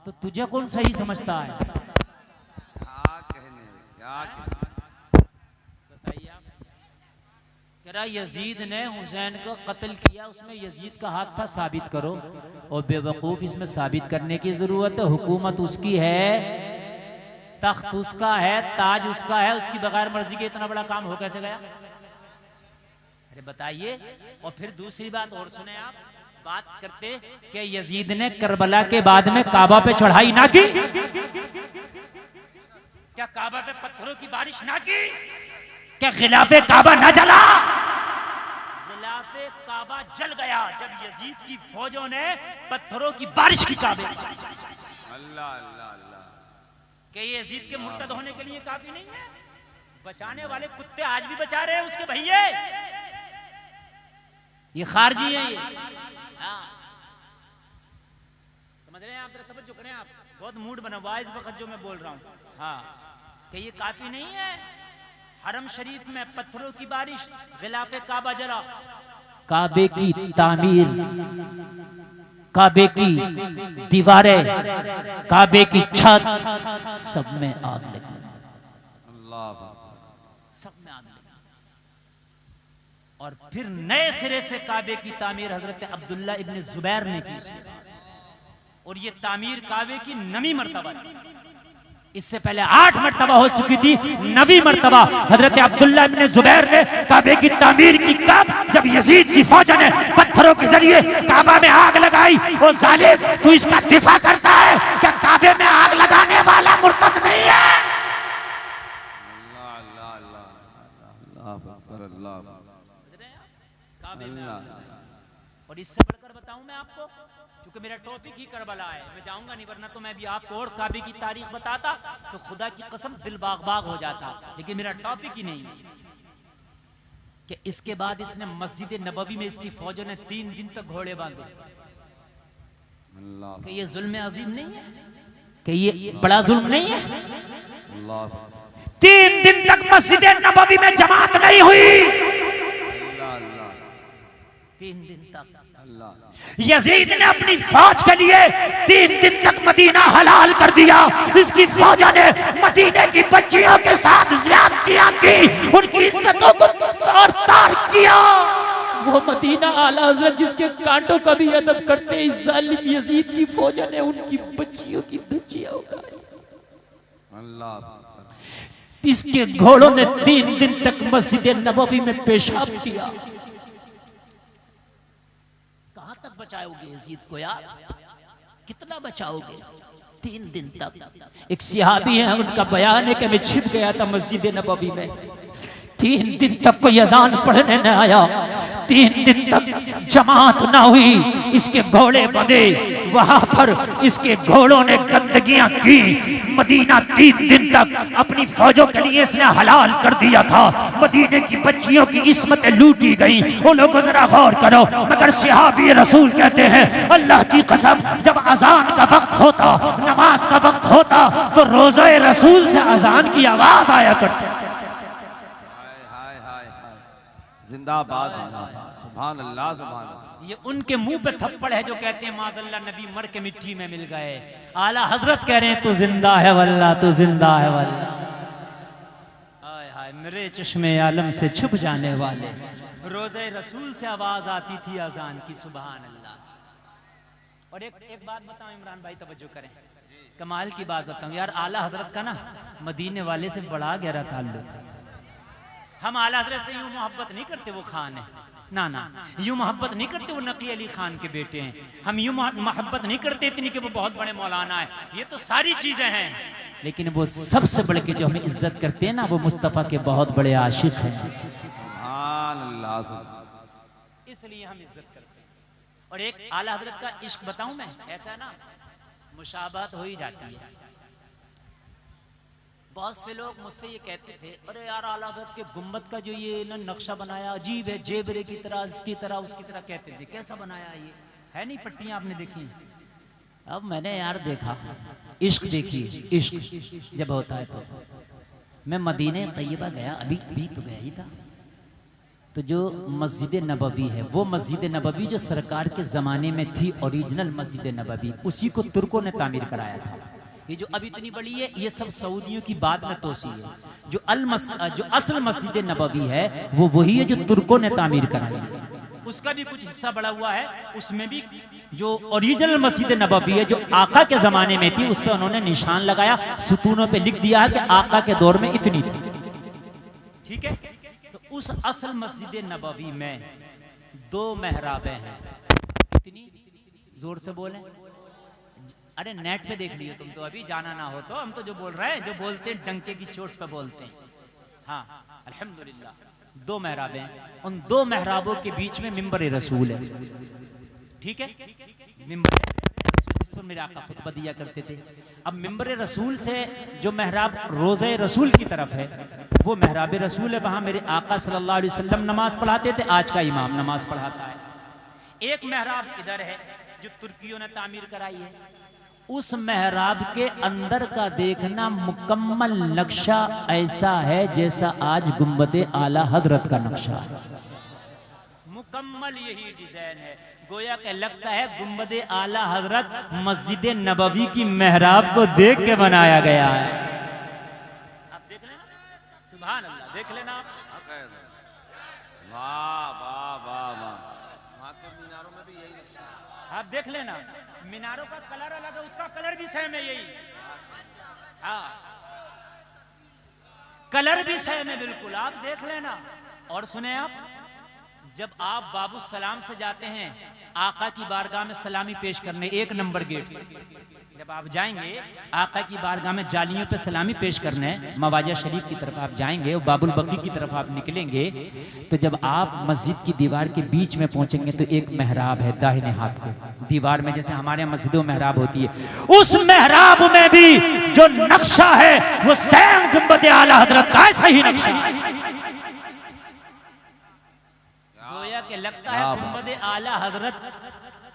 तो तुझे कौन सही समझता है? क्या कहने, क्या कहने। बताइए आप। कह रहा यजीद ने हुसैन को कत्ल किया, उसमें यजीद का हाथ था, साबित करो। और बेवकूफ, इसमें साबित करने की जरूरत है? हुकूमत उसकी है, तख्त उसका है, ताज उसका है, उसकी बगैर मर्जी के इतना बड़ा काम हो कैसे गया? अरे बताइए। और फिर दूसरी बात और सुने आप, बात करते कि यजीद ने करबला के बाद में काबा पे चढ़ाई ना की? क्या काबा पे पत्थरों की बारिश ना की? क्या खिलाफे काबा ना जला? खिलाफे काबा जल गया जब यजीद की फौजों ने पत्थरों की बारिश की काबे। अल्लाह अल्लाह अल्लाह। क्या ये यजीद के मुर्तद होने के लिए काफी नहीं है? बचाने वाले कुत्ते आज भी बचा रहे हैं उसके भैये। ये खारजी है ये। हाँ। समझ रहे हैं आप? जरा तवज्जो करें आप। बहुत मूड बना हुआ है इस वक्त जो मैं बोल रहा हूँ। हाँ, कि ये काफी नहीं है? हरम शरीफ में पत्थरों की बारिश, गिलाफे काबा जला। काबे की तामीर, काबे की दीवारें, काबे की छत, सब में आग लगी। अल्लाह सब में आग लगी। और फिर नए सिरे से काबे की तामीर हजरत अब्दुल्ला इब्न जुबैर ने की उसमें। और ये तामीर काबे की नवी मर्तबा, इससे पहले 8 मर्तबा हो चुकी थी, नवी मर्तबा हजरत अब्दुल्ला इब्न जुबैर ने काबे की तामीर की। कब? जब यजीद की फौज ने पत्थरों के जरिए काबा में आग लगाई। वो जालिम, तू इसका दिफा करता है क्या? काबे में आग लगाने वाला मुर्तद नहीं है? अल्लाह अल्लाह अल्लाह अकबर अल्लाह। और इससे बढ़कर बताऊं मैं आपको, क्योंकि मेरा टॉपिक ही करबला है, मैं जाऊंगा नहीं, वरना तो मैं भी आपको और काबे की तारीख बताता तो खुदा की कसम दिल बाग बाग हो जाता। लेकिन मेरा टॉपिक ही नहीं है कि इसके बाद इसने मस्जिद नबवी में इसकी फौजों ने 3 दिन तक घोड़े बांधे। अल्लाह कि ये जुल्म अजीम नहीं है? कि ये बड़ा जुल्म नहीं है? अल्लाह 3 दिन तक मस्जिद नबवी में जमात नहीं हुई। अल्लाह 3 दिन तक अल्लाह। यजीद ने अपनी फौज के लिए 3 दिन तक मदीना हलाल कर दिया। इसकी फौजा ने मदीने की बच्चियों के साथ ज्यादतियां की, उनकी इज्जतों को तार तार किया। वो मदीना आला हज़रत जिसके कांटों का भी अदब करते इस जालिम यजीद की फौजा ने उनकी बच्चियों की बच्चियां उठाई। अल्लाह इसके घोड़ों ने 3 दिन तक मस्जिद नबवी में पेशाब किया। कहां तक बचाओगे यजीद को यार? कितना बचाओगे? 3 दिन तक। एक सिहाबी है, उनका बयान है कि मैं छिप गया था मस्जिद नबवी में, 3 दिन तक कोई अजान पढ़ने न आया, 3 दिन तक जमात ना हुई। इसके घोड़े बंधे, वहां पर इसके घोड़ों ने गंदगियां की। मदीना 3 दिन तक अपनी फौजों के लिए इसने हलाल कर दिया था। मदीने की बच्चियों की इस्मतें लूटी गई। वो लोगों जरा गौर करो। मगर सहाबी रसूल कहते हैं अल्लाह की कसम, जब अजान का वक्त होता, नमाज का वक्त होता तो रोज़े रसूल से अजान की आवाज आया करती। हाय हाय हाय, जिंदाबाद जिंदाबाद, सुभान अल्लाह सुभान अल्लाह। ये उनके मुंह पे थप्पड़ है जो कहते हैं मादल्ला नबी मर के मिट्टी में मिल गए। आला हजरत कह रहे हैं तू जिंदा है वल्लाह, तू जिंदा है वल्लाह। हाय हाय, मेरे चश्मे आलम से छुप जाने वाले, रोज़े रसूल से आवाज आती थी अजान की, सुभान अल्लाह। और एक बात बताऊं इमरान भाई, तवज्जो करें, कमाल की बात बताऊं यार। आला हजरत का ना मदीने वाले से बड़ा गहरा ताल्लुक है। हम आला हजरत से यूं मोहब्बत नहीं करते वो खान है, ना ना, यूं मोहब्बत नहीं करते वो नकी अली खान के बेटे हैं। हम यूं मोहब्बत नहीं करते इतनी कि वो बहुत बड़े मौलाना है। ये तो सारी चीजें हैं, लेकिन वो सबसे बढ़ के जो हमें इज्जत करते हैं ना, वो मुस्तफ़ा के बहुत बड़े आशिक हैं। सुभान अल्लाह, इसलिए हम इज्जत करते हैं। और एक आला हजरत का इश्क बताऊं मैं, ऐसा है ना, मुशाबहत हो ही जाती है। बहुत से लोग मुझसे ये कहते थे, अरे यार आला हज़रत के गुम्बद का जो ये ना नक्शा बनाया अजीब है, जेबरे की तरह, इसकी तरह, उसकी तरह। कहते थे कैसा बनाया ये है? नहीं पट्टियां आपने देखी? अब मैंने यार देखा, इश्क देखी, इश्क जब होता है तो। मैं मदीने तैयबा गया, अभी तो गया ही था, तो जो मस्जिद नबवी है वो मस्जिद नबवी जो सरकार के ज़माने में थी ओरिजिनल मस्जिद नबवी, उसी को तुर्कों ने तामीर कराया था। ये जो अब इतनी बड़ी है ये सब सऊदियों की बाद में तोसी है। जो असल मस्जिद नबवी है वो वही है जो तुर्कों ने तामीर कराई है। उसका भी कुछ हिस्सा बड़ा हुआ है, उसमें भी जो ओरिजिनल मस्जिद नबवी है जो आका के ज़माने में थी उस पर उन्होंने निशान लगाया, सुतूनों पे लिख दिया है कि आका के दौर में इतनी थी। ठीक है, तो उस असल मस्जिद नबवी में 2 मेहराबें हैं। कितनी? जोर से बोलें। अरे नेट पे देख लियो तुम तो, अभी जाना ना हो तो। हम तो जो बोल रहे हैं, जो बोलते हैं डंके की चोट पे बोलते हैं। हाँ, अल्हम्दुलिल्लाह 2 मेहराबें हैं। उन 2 मेहराबों के बीच में मिंबर रसूल है। ठीक है, मिंबर रसूल जिस पर मेरे आका खुतबा दिया करते थे। अब मिंबर रसूल से जो मेहराब रोज़े रसूल की तरफ है वो मेहराब रसूल है। वहाँ मेरे आका सल्लल्लाहु अलैहि वसल्लम नमाज पढ़ाते थे, आज का इमाम नमाज पढ़ाता है। एक मेहराब इधर है जो तुर्कियों ने तामीर कराई है। उस मेहराब के अंदर का देखना मुकम्मल नक्शा ऐसा है जैसा आज गुंबदे आला हजरत का नक्शा है। मुकम्मल यही डिजाइन है, गोया के लगता है गुंबदे आला हजरत मस्जिद नबवी की मेहराब को देख के बनाया गया है। आप देख लेना, सुभान अल्लाह, देख लेना आप। वाह वाह वाह वाह, वहाँ के मीनारों में भी यही नक्शा। आप देख लेना, मीनारों का कलर अलग है, उसका कलर भी सेम है यही। हाँ, कलर भी सेम है बिल्कुल, आप देख लेना। और सुने आप, जब आप बाबू सलाम से जाते हैं आका की बारगाह में सलामी पेश करने 1 नंबर गेट से, जब आप जाएंगे आका की बारगाह में जालियों पे सलामी पेश करने मवाजा शरीफ की तरफ आप जाएंगे और बाबुल बकी की तरफ आप निकलेंगे, तो जब आप मस्जिद की दीवार के बीच में पहुंचेंगे तो एक मेहराब है दाहिने हाथ को दीवार में, जैसे हमारे मस्जिदों में मेहराब होती है, उस मेहराब में भी जो नक्शा है वो सेम गुंबद आला हजरत का ऐसा ही नक्शा है। गोया के लगता है गुंबद आला हजरत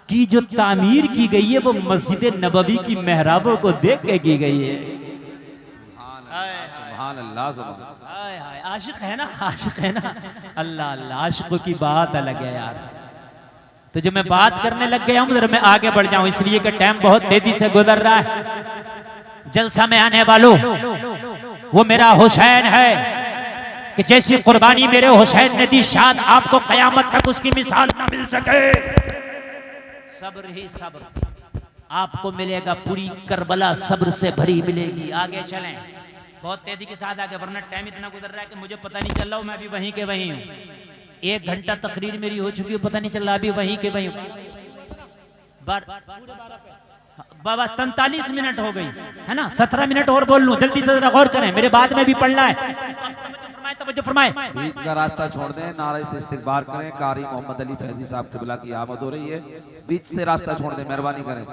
की जो तामीर की गई है वो मस्जिद नबवी की मेहराबों को देख के की गई है। सुभान अल्लाह, सुभान। हाय हाय, आशिक है ना, आशिक है ना, अल्लाह अल्लाह, आशिकों की बात अलग है यार। तो जो मैं बात करने लग गया हूँ, मैं आगे बढ़ जाऊं इसलिए कि टाइम बहुत तेजी से गुजर रहा है। जलसा में आने वालों, वो मेरा हुसैन है कि जैसी कुर्बानी मेरे हुसैन ने दी, शायद आपको कयामत तक उसकी मिसाल ना मिल सके। सब्र ही सब्र आपको मिलेगा, पूरी करबला सब्र से भरी मिलेगी। आगे चलें, बहुत तेजी के साथ आगे, वरना टाइम इतना गुजर रहा है कि मुझे पता नहीं चल रहा हूँ, मैं अभी वहीं के वहीं हूँ। 1 घंटा तकरीर मेरी हो चुकी है, पता नहीं चल रहा, अभी वहीं के वहीं बाबा 43 मिनट हो गई है ना, 17 मिनट और बोल लूं, जल्दी से जरा गौर करें, मेरे बाद में भी पढ़ना है। तवज्जो फरमाएं। बीच का रास्ता छोड़ दें, नारे से इस्तिग़फ़ार करें। कारी मोहम्मद अली फैजी साहब क़िबला की आमद हो रही है, बीच से रास्ता छोड़ दें, मेहरबानी करें।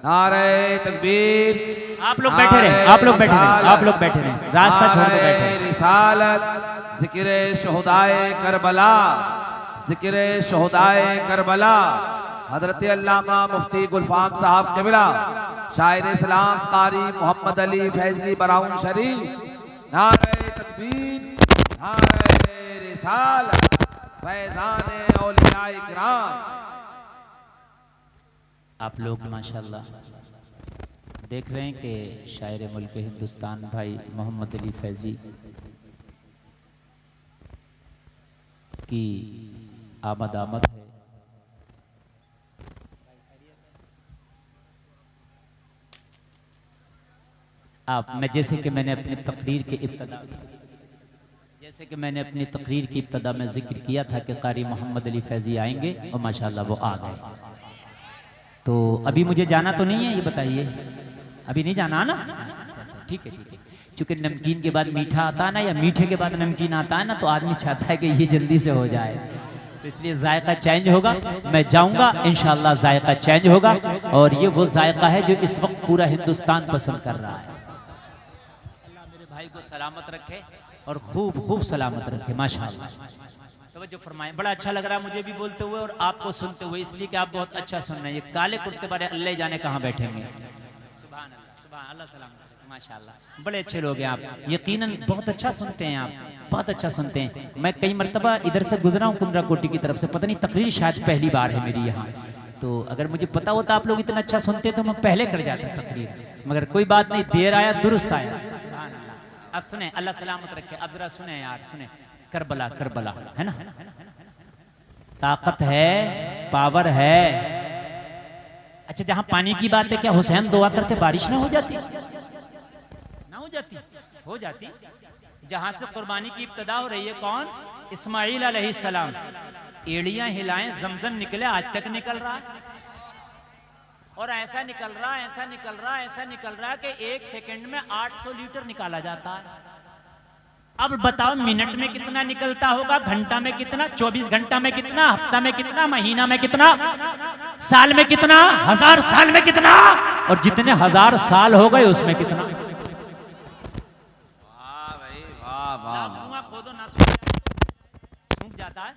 नारे तकबीर। आप लोग बैठे रहे, आप लोग बैठे रहे, आप लोग बैठे रहे, रास्ता छोड़ के बैठे। रिसालत, ज़िक्र शुहदाए करबला, ज़िक्र शुहदाए करबला, हज़रत अल्लामा मुफ्ती गुलफाम साहब क़िबला, शायर इस्लाम कारी मोहम्मद अली फैजी बराऊन शरीफ। नारे तकबीर, नारे रिसालत, फैज़ाने औलिया इकराम। आप लोग माशाल्लाह देख रहे हैं कि शायर मुल्क हिंदुस्तान भाई मोहम्मद अली फैजी की आमद है। मैं जैसे कि मैंने अपनी तकरीर के इब्तदा में जिक्र किया था कि कारी मोहम्मद अली फैजी आएंगे और माशाल्लाह वो आ गए। तो अभी मुझे जाना तो नहीं है, ये बताइए, अभी नहीं जाना ना? अच्छा, ठीक है ठीक है। क्योंकि नमकीन के बाद मीठा आता है ना, या मीठे के बाद नमकीन आता है ना, तो आदमी चाहता है कि ये जल्दी से हो जाए, तो इसलिए जायका चेंज होगा। मैं जाऊंगा इंशाल्लाह, जायका चेंज होगा, और ये वो जायका है जो इस वक्त पूरा हिंदुस्तान पसंद कर रहा है। अल्लाह मेरे भाई को सलामत रखे और खूब खूब सलामत रखे माशाअल्लाह। तवज्जो फरमाएं, बड़ा अच्छा लग रहा है मुझे भी बोलते हुए और आपको सुनते हुए, इसलिए कि आप बहुत अच्छा सुन रहे हैं। ये काले कुर्ते वाले अल्लाह जाने कहाँ बैठेंगे। सुभान अल्लाह, सुभान अल्लाह सलामत रखे, माशाअल्लाह। बड़े अच्छे लोग हैं आप, यकीनन बहुत अच्छा सुनते हैं आप, बहुत अच्छा सुनते हैं। मैं कई मरतबा इधर से गुजरा हूँ कुंद्रा कोटी की तरफ से, पता नहीं तकरीर शायद पहली बार है मेरी यहाँ, तो अगर मुझे पता होता आप लोग इतना अच्छा सुनते तो मैं पहले कर जाता तकरीर, मगर कोई बात नहीं, देर आया दुरुस्त आया। सुभान अल्लाह। अब सुने, अल्लाह सलामत रखे, अब जरा सुने यार, सुने। करबला, करबला है ना, ताकत है, पावर है। अच्छा, जहां पानी की बात है, क्या हुसैन दुआ करते बारिश ना हो जाती? ना हो जाती? हो जाती। जहां से कुर्बानी की इब्तिदा हो रही है, कौन? इस्माइल अलैहिस्सलाम। एड़ियां हिलाएं, जमजम निकले, आज तक निकल रहा है, और ऐसा निकल रहा, ऐसा निकल रहा, ऐसा निकल रहा कि 1 सेकंड में 800 लीटर निकाला जाता है। अब बताओ मिनट में कितना निकलता होगा, घंटा में कितना, 24 घंटा में कितना, हफ्ता में कितना, महीना में कितना, साल में कितना, 1000 साल में कितना, और जितने 1000 साल हो गए उसमें कितना। वाह भाई वाह वाह। कुआं खोदो ना सूख जाता है।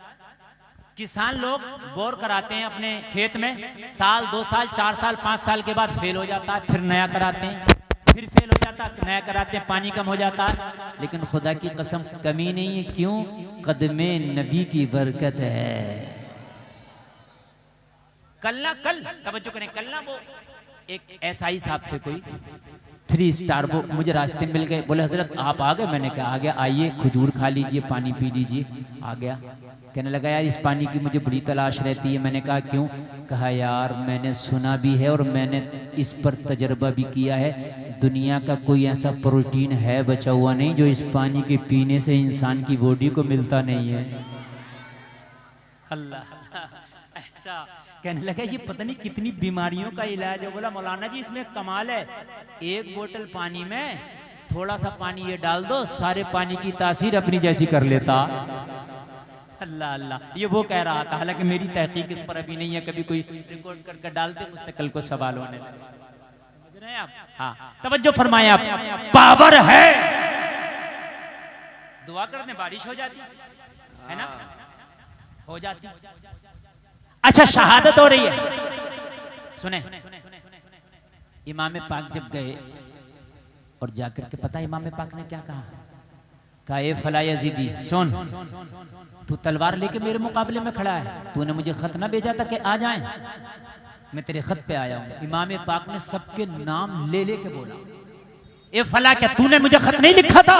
किसान लोग बोर कराते हैं अपने खेत में, साल 2 साल 4 साल 5 साल के बाद फेल हो जाता है, फिर नया कराते हैं, फिर फेल हो जाता है, नया कराते हैं, पानी कम हो जाता है। लेकिन खुदा की कसम कमी नहीं है, क्यों? कदमे नबी की बरकत है। कल तवज्जो करें, कल ना वो एक एसआई साहब थे, कोई 3 स्टार, वो मुझे रास्ते में मिल गए, बोले हजरत आप आ गए? मैंने कहा आ गया, आइए खजूर खा लीजिए, पानी पी लीजिए। आ गया, कहने लगा यार इस पानी की मुझे बड़ी तलाश रहती है। मैंने कहा क्यों? कहा यार मैंने सुना भी है और मैंने इस पर तजर्बा भी किया है, दुनिया का कोई ऐसा प्रोटीन है बचा हुआ नहीं जो इस पानी के पीने से इंसान की बॉडी को मिलता नहीं है। अल्लाह, ऐसा कहने लगा ये पता नहीं कितनी बीमारियों का इलाज है। बोला मौलाना जी इसमें कमाल है, 1 बोतल पानी में थोड़ा सा पानी ये डाल दो, सारे पानी की तासीर अपनी जैसी कर लेता। अल्लाह अल्लाह, ये वो कह रहा था, हालांकि मेरी तहकीक इस पर अभी नहीं है, कभी कोई रिकॉर्ड करके डालते मुझसे कल को सवाल होने लगे। समझ रहे हैं आप? हाँ, तवज्जो फरमाएं आप, पावर है। दुआ करने बारिश हो जाती है ना, हो जाती। अच्छा, शहादत हो रही है, सुने। इमाम पाक जब गए और जाकर के पता इमाम पाक ने क्या कहा? कहा ए फला यजीदी सुन, तू तलवार लेके मेरे मुकाबले में खड़ा है, तूने मुझे खत ना भेजा था कि आ जाएं, मैं तेरे खत पे आया हूं। इमाम पाक ने सबके नाम ले लेके बोला, ए फला क्या तूने मुझे खत नहीं लिखा था?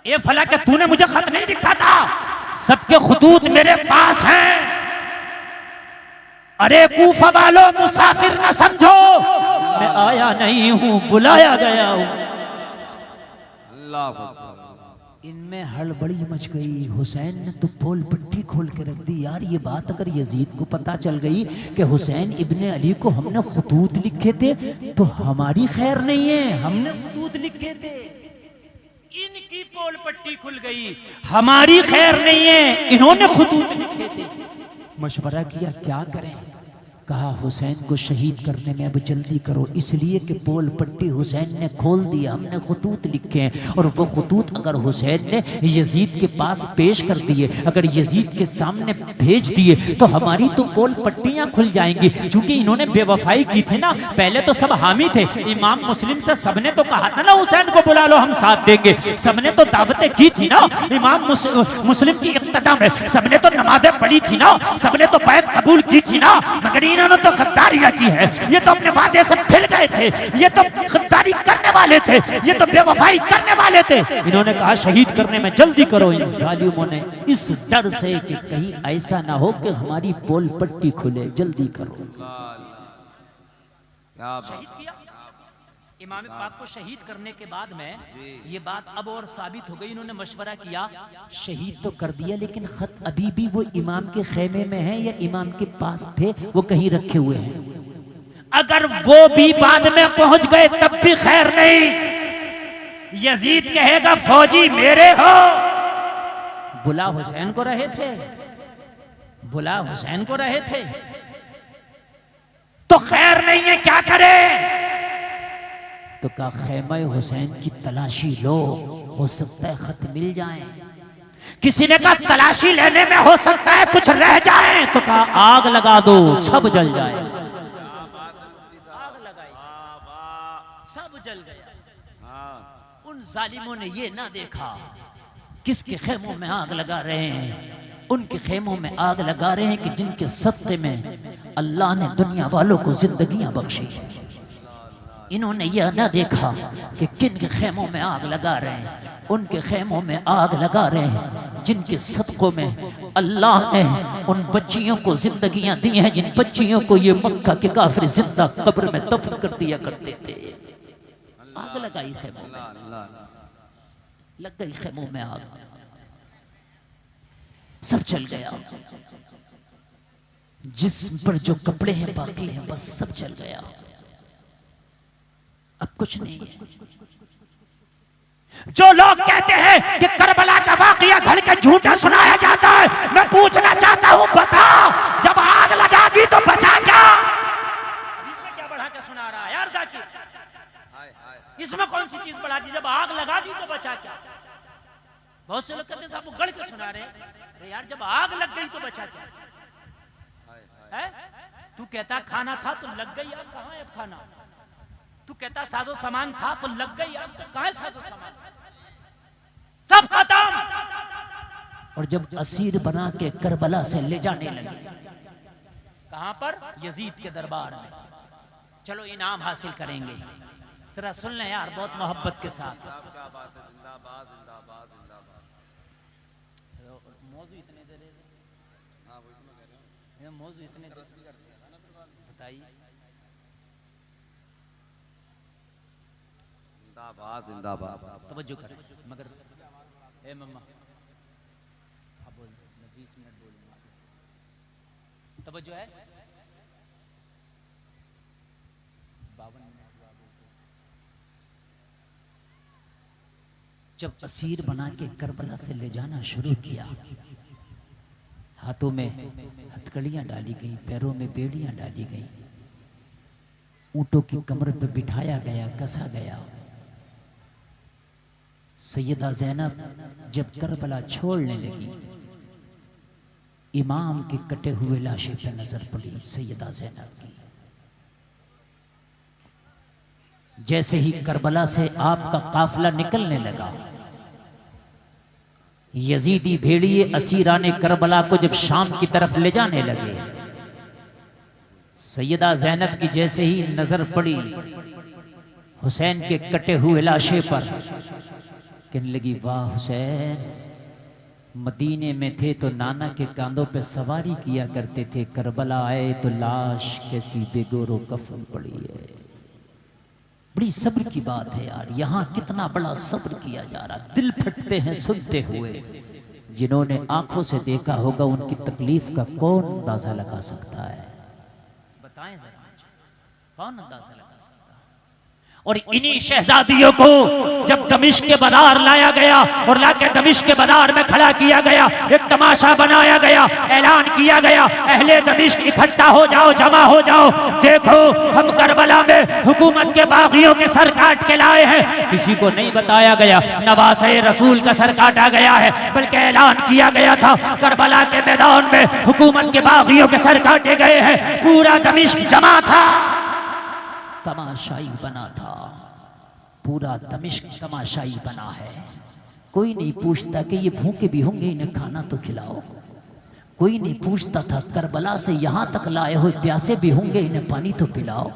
ए फला क्या तूने मुझे खत नहीं लिखा था? सबके खुतूत मेरे पास हैं। अरे कूफा वालों मुसाफिर ना समझो, मैं आया नहीं हूं, बुलाया गया हूं। अल्लाह इनमें हड़बड़ी मच गई। हुसैन ने तो पोल पट्टी खोल के रख दी। यार ये बात अगर यजीद को पता चल गई कि हुसैन इब्ने अली को हमने खतूत लिखे थे तो हमारी खैर नहीं है, हमने खतूत लिखे थे, इनकी पोल पट्टी खुल गई, हमारी खैर नहीं है, इन्होंने खतूत लिखे थे। मशवरा किया क्या करें? कहा हुसैन को शहीद करने में अब जल्दी करो, इसलिए कि पोल पट्टी हुसैन ने खोल दिया, हमने खतूत लिखे हैं, और वो खतूत अगर हुसैन ने यजीद के पास पेश कर दिए, अगर यजीद के सामने भेज दिए तो हमारी तो पोल पट्टियां खुल जाएंगी। क्योंकि इन्होंने बेवफाई की थी ना, पहले तो सब हामी थे, इमाम मुस्लिम से सबने तो कहा था ना हुसैन को बुला लो हम साथ देंगे, सबने तो दावतें की थी ना, इमाम मुस्लिम की इक्तदा में सबने तो नमाजें पढ़ी थी ना, सबने तो बैत कबूल की थी ना, मगर इन्होंने तो गद्दारियां की है। ये तो अपने वादे से फिर गए थे, ये तो गद्दारी करने वाले थे, ये तो बेवफाई करने वाले थे। इन्होंने कहा शहीद करने में जल्दी करो। इन जालिमों ने इस डर से कि कहीं ऐसा ना हो कि हमारी पोल पट्टी खुले, जल्दी करो। शहीद किया इमाम पाक को। शहीद करने के बाद में ये बात अब और साबित हो गई। इन्होंने मशवरा किया, शहीद तो कर दिया लेकिन खत अभी भी वो इमाम के खेमे में है या इमाम के पास थे, वो कहीं रखे हुए हैं। अगर वो भी बाद में पहुंच गए तब भी खैर नहीं। यजीद कहेगा फौजी मेरे हो, बुला हुसैन को रहे थे, बुला हुसैन को रहे थे, तो खैर नहीं है, क्या करें? तो कहा खेमे हुसैन की तलाशी लो, हो सकता है खत मिल जाए। किसी ने कहा तलाशी लेने में हो सकता है कुछ रह जाए, तो कहा आग लगा दो, सब जल जाए। आग लगाई। सब जल गया। हाँ उन जालिमों ने ये ना देखा किसके खेमों में आग लगा रहे हैं, उनके खेमों में आग लगा रहे हैं कि जिनके सत्ते में अल्लाह ने दुनिया वालों को जिंदगियां बख्शी है। इन्होंने यह ना देखा कि किन के खेमों में आग लगा रहे हैं, उनके खेमों में आग लगा रहे हैं जिनके सदकों में अल्लाह ने उन बच्चियों को जिंदगियां दी हैं, जिन बच्चियों को ये मक्का के काफिर जिंदा कब्र में दफन कर दिया करते थे। आग लगाई खेमों में, लग गई खेमों में आग, सब चल गया। जिस्म पर जो कपड़े हैं बाकी हैं बस सब चल गया, अब कुछ नहीं है। जो लोग कहते हैं कि करबला का वाकया घड़ के झूठा सुनाया जाता है, मैं पूछना चाहता हूं, बता जब आग लगा दी तो बचा क्या? इसमें क्या बढ़ा के सुना रहा है यार जाकिर? इसमें कौन सी चीज बढ़ा दी? जब आग लगा दी तो बचा क्या? बहुत से लोग कहते हैं साहब वो गढ़ के सुना रहे। अरे यार जब आग लग गई तो बचा क्या है? तू कहता खाना था तो लग गई आग, कहां है अब खाना? तू कहता साजो सामान था तो लग गई आग, तो कहां है साजो सामान? सब खत्म। और जब असीर बना के करबला से ले जाने लगे, कहां पर? यजीद के दरबार में। चलो इनाम हासिल करेंगे, जरा सुन लें यार बहुत मोहब्बत के साथ। मौजू इतने दे रहे, मौजू इतने बताइए। जिंदाबाद जिंदाबाद। तवज्जो करें मगर ए मम्मा आप बोल, मैं 20 मिनट बोलूंगा। तवज्जो है? 52 मिनट। जब असीर बना के करबला से ले जाना शुरू किया, हाथों में हथकड़ियां डाली गई, पैरों में बेड़ियां डाली गई, ऊंटों की कमर पर बिठाया गया, कसा गया। सैयदा ज़ैनब जब करबला छोड़ने लगी, इमाम के कटे हुए लाशे पर नजर पड़ी सैयदा ज़ैनब की। जैसे ही करबला से आपका काफिला निकलने लगा, यजीदी भेड़िए असीराने करबला को जब शाम की तरफ ले जाने लगे, सैयदा ज़ैनब की जैसे ही नजर पड़ी हुसैन के कटे हुए लाशे पर, कहने लगी वाह हुसैन, मदीने में थे तो नाना के कांधों पे सवारी किया करते थे, करबला आए तो लाश कैसी बेगोरो कफन पड़ी है। बड़ी सब्र की बात है यार, यहाँ कितना बड़ा सब्र किया जा रहा, दिल फटते हैं सुनते हुए। जिन्होंने आंखों से देखा होगा उनकी तकलीफ का कौन अंदाजा लगा सकता है? बताएं जरा, कौन अंदाजा लगा सकता? और इन्हीं शहजादियों को जब दमिश्क के बाजार लाया गया और लाके दमिश्क के बाजार में खड़ा किया गया, एक तमाशा बनाया गया, ऐलान किया गया, अहले दमिश्क इकट्ठा हो जाओ, जमा हो जाओ, देखो हम करबला में हुकूमत के बागियों के सर काट के लाए हैं। किसी को नहीं बताया गया नवासे रसूल का सर काटा गया है, बल्कि ऐलान किया गया था करबला के मैदान में हुकूमत के बागियों के सर काटे गए हैं। पूरा दमिश्क जमा था, तमाशाई बना था, पूरा दमिश्क तमाशाई बना है। कोई नहीं पूछता कि ये भूखे भी होंगे, इन्हें खाना तो खिलाओ। कोई नहीं पूछता था करबला से यहाँ तक लाए हुए प्यासे भी होंगे, इन्हें पानी तो पिलाओ।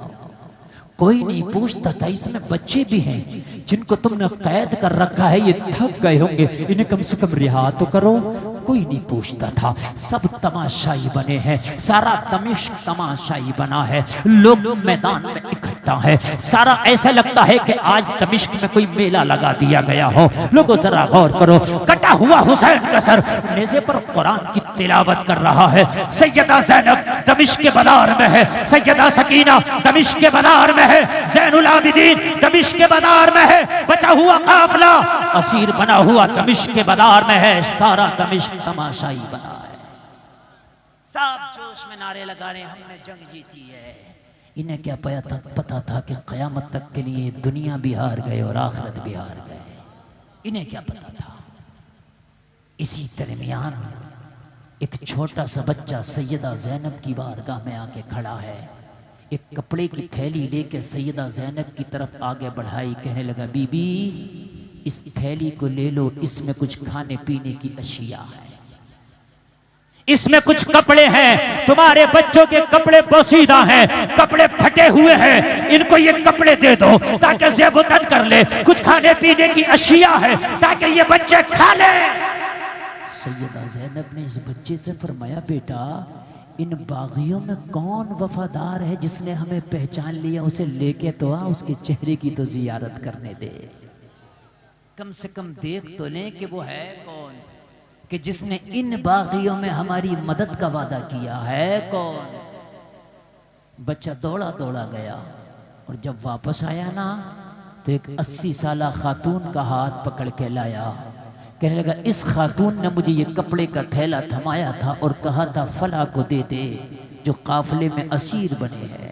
कोई नहीं पूछता था इसमें बच्चे भी हैं जिनको तुमने कैद कर रखा है, ये थक गए होंगे, इन्हें कम से कम रिहा तो करो। कोई नहीं पूछता था, सब तमाशाई बने हैं, सारा दमिश्क तमाशाई बना है, लोग मैदान में इकट्ठा है, सारा ऐसा लगता है कि आज दमिश्क में कोई मेला लगा दिया गया हो। लोगों जरा गौर करो, कटा हुआ हुसैन का सर नेज़े पर कुरान की तिलावत कर रहा है। सैयदा ज़ैनब दमिश्क के बाजार में है, सैयदा सकीना दमिश्क के बाजार में है, ज़ैनुल आबिदीन दमिश्क के बाजार में है, बचा हुआ काफिला असीर बना हुआ दमिश्क के बाजार में है, सारा दमिश्क तमाशाई बना है। सब जोश में नारे लगा रहे हमने जंग जीती है। इन्हें क्या पता था कि क़यामत तक के लिए दुनिया भी हार गए और आखिरत भी हार गए। इन्हें क्या पता था। इसी दरमियान एक छोटा सा बच्चा सैयदा ज़ैनब की बारगाह में आके खड़ा है। एक कपड़े की थैली लेके सैयदा ज़ैनब की तरफ आगे बढ़ाई, कहने लगा बीबी इस थैली को ले लो, इसमें कुछ खाने पीने की अशिया है, इसमें कुछ कपड़े हैं, तुम्हारे बच्चों के कपड़े पोसीदा हैं, कपड़े फटे हुए हैं, इनको ये कपड़े दे दो ताकि ज़ेबुतन कर ले, कुछ खाने पीने की अशिया है ताकि ये बच्चे खा ले। सैयदा ज़ैनब ने इस बच्चे से फरमाया बेटा इन बागियों में कौन वफादार है जिसने हमें पहचान लिया, उसे लेके तो आ, उसके चेहरे की तो जियारत करने दे, कम से कम देख तो लें कि वो है कौन, कि जिसने इन बागियों में हमारी मदद का वादा किया है कौन। बच्चा दौड़ा दौड़ा गया और जब वापस आया ना तो एक 80 साला खातून का हाथ पकड़ के लाया, कहने लगा इस खातून ने मुझे ये कपड़े का थैला थमाया था और कहा था फला को दे दे जो काफिले में असीर बने हैं।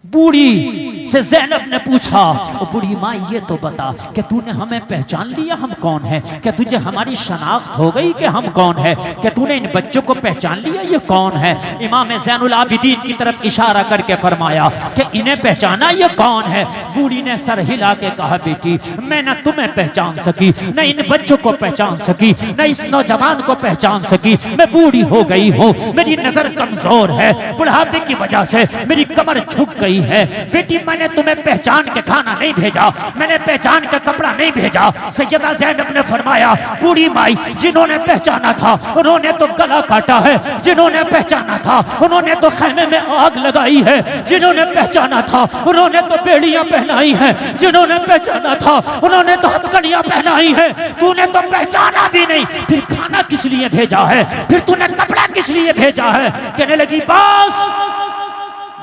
बूढ़ी से ज़ैनब ने पूछा, ओ बूढ़ी माँ ये तो बता कि तूने हमें पहचान लिया, हम कौन है, क्या तुझे हमारी शनाख्त हो गई कि हम कौन है, क्या तूने इन बच्चों को पहचान लिया ये कौन है। इमाम ज़ैनुल आबिदीन की तरफ इशारा करके फरमाया कि इन्हें पहचाना ये कौन है। बूढ़ी ने सर हिला के कहा बेटी मैं न तुम्हें पहचान सकी, न इन बच्चों को पहचान सकी, न इस नौजवान को पहचान सकी, मैं बूढ़ी हो गई हूँ, मेरी नजर कमजोर है, बुढ़ापे की वजह से मेरी कमर झुक गई है। बेटी मैंने तुम्हें पहचान के खाना नहीं भेजा, मैंने पहचान के कपड़ा नहीं भेजा। सैयदा ज़ैनब ने फरमाया बूढ़ी माई जिन्होंने पहचाना था उन्होंने तो गला काटा है, जिन्होंने पहचाना था उन्होंने तो खैमे में आग लगाई है, जिन्होंने पहचाना था उन्होंने तो बेड़ियां पहनाई है, जिन्होंने पहचाना था उन्होंने तो हथकड़ियां पहनाई है, तूने तो पहचाना भी नहीं, फिर खाना किस लिए भेजा है, फिर तूने कपड़ा किस लिए भेजा है। कहने लगी बस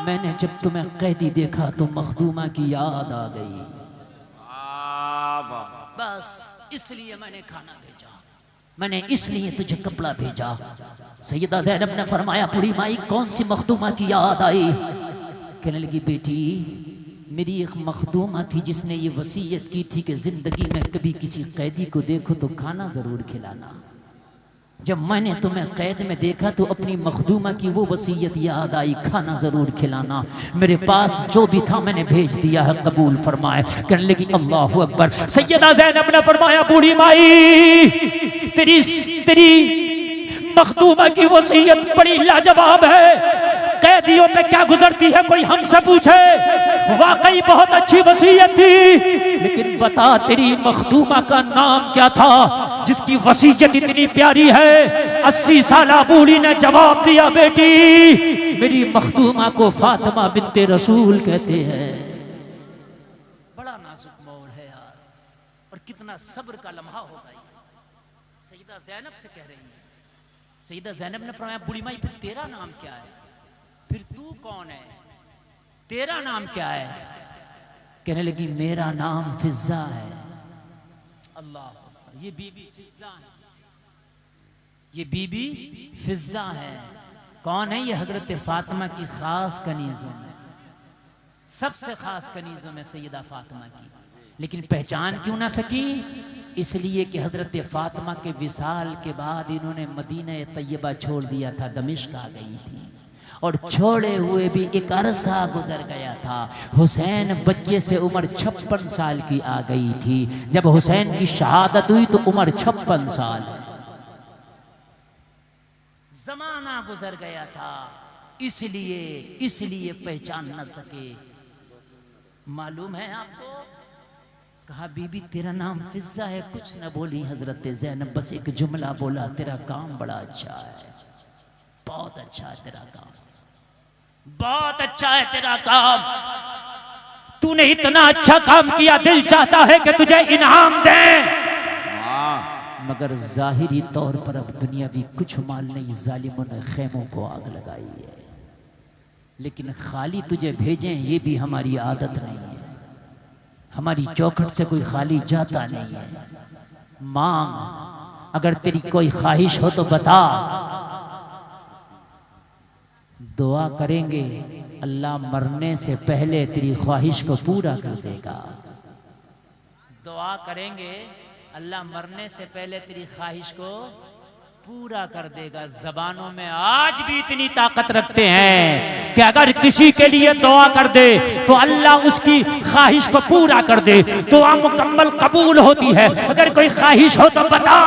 मैंने जब तुम्हें कैदी देखा तो मखदूमा की याद आ गई, बस इसलिए मैंने खाना भेजा, मैंने इसलिए तुझे कपड़ा भेजा। सैयदा ज़ैनब ने फरमाया बूढ़ी माई कौन सी मखदूमा की याद आई। कहने लगी बेटी मेरी एक मखदूमा थी जिसने ये वसीयत की थी कि जिंदगी में कभी किसी कैदी को देखो तो खाना जरूर खिलाना। जब मैंने तुम्हें कैद में देखा तो अपनी मखदूमा की वो वसीयत याद आई, खाना जरूर खिलाना। मेरे पास जो भी था मैंने भेज दिया है, कबूल फरमाए। कहने लगी अल्लाहु अकबर। सैयदा ज़ैनब ने फरमाया बूढ़ी माई तेरी मखदूमा की वसीयत बड़ी लाजवाब है, कैदियों पे क्या गुजरती है कोई हमसे पूछे, वाकई बहुत अच्छी वसीयत थी, लेकिन बता तेरी मखदूमा का नाम क्या था जिसकी वसीयत इतनी प्यारी है। 80 साला बूढ़ी ने जवाब दिया बेटी मेरी मखदूमा को फातिमा बिन्ते रसूल कहते हैं। बड़ा नाजुक मोड़ है यार, और कितना सब्र का लम्हा होगा। सैयदा ज़ैनब से कह रही है, सैयदा ज़ैनब ने फरमाया बूढ़ी माई फिर तेरा नाम क्या है, फिर तू कौन है, तेरा नाम क्या है। कहने लगी मेरा नाम फिज़्ज़ा है। अल्लाह, ये बीबी फिज़्ज़ा है, ये बीबी फिज़्ज़ा है। कौन है ये? हजरत फातिमा की खास कनीज़ों में, सबसे खास कनीज़ों में सैयदा फातिमा की। लेकिन पहचान क्यों ना सकी? इसलिए कि हजरत फातिमा के विसाल के बाद इन्होंने मदीना तैयबा छोड़ दिया था, दमिश्क आ गई थी, और छोड़े हुए भी एक अरसा गुजर गया था। हुसैन बच्चे से उम्र 56 साल की आ गई थी। जब हुसैन की शहादत हुई तो उम्र 56 साल, जमाना गुजर गया था, इसलिए पहचान न सके। मालूम है आपको? कहा बीबी तेरा नाम फिज़्ज़ा है, कुछ न बोली हजरत ज़ैनब, बस एक जुमला बोला तेरा काम बड़ा अच्छा है, बहुत अच्छा है तेरा काम, बहुत अच्छा है तेरा काम, तूने इतना अच्छा काम किया दिल चाहता है कि तुझे इनाम दे। मगर जाहिरी तौर पर अब दुनियावी कुछ माल नहीं, जालिमों ने खेमों को आग लगाई है, लेकिन खाली तुझे भेजें ये भी हमारी आदत नहीं है, हमारी चौखट से कोई खाली जाता नहीं है। मांग, अगर तेरी कोई ख्वाहिश हो तो बता, दुआ करेंगे अल्लाह मरने से पहले तेरी ख्वाहिश को पूरा कर देगा। दुआ करेंगे अल्लाह मरने से पहले तेरी ख्वाहिश को पूरा कर देगा। जबानों में आज भी इतनी ताकत रखते हैं कि अगर किसी के लिए दुआ कर दे तो अल्लाह उसकी ख्वाहिश को पूरा कर दे, दुआ मुकम्मल कबूल होती है। अगर कोई ख्वाहिश हो तो बता।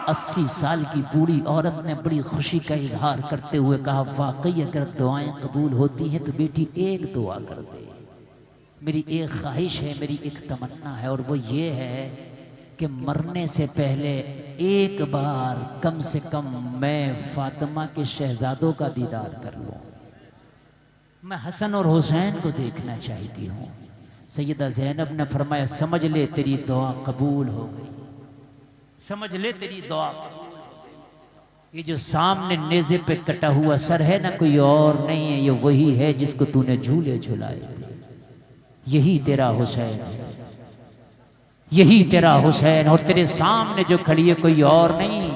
80 साल की बूढ़ी औरत ने बड़ी खुशी का इजहार करते हुए कहा, वाकई अगर दुआएं कबूल होती हैं तो बेटी एक दुआ कर दे। मेरी एक ख्वाहिश है, मेरी एक तमन्ना है, और वो ये है कि मरने से पहले एक बार कम से कम मैं फातिमा के शहजादों का दीदार कर लूं। मैं हसन और हुसैन को देखना चाहती हूँ। सैयदा ज़ैनब ने फरमाया, समझ ले तेरी दुआ कबूल हो गई, समझ ले तेरी दुआ। ये जो सामने नेज़े पे कटा हुआ सर है ना, कोई और नहीं है, ये वही है जिसको तूने झूले झुलाए थे। यही तेरा हुसैन है, यही तेरा हुसैन, और तेरे सामने जो खड़ी है कोई और नहीं।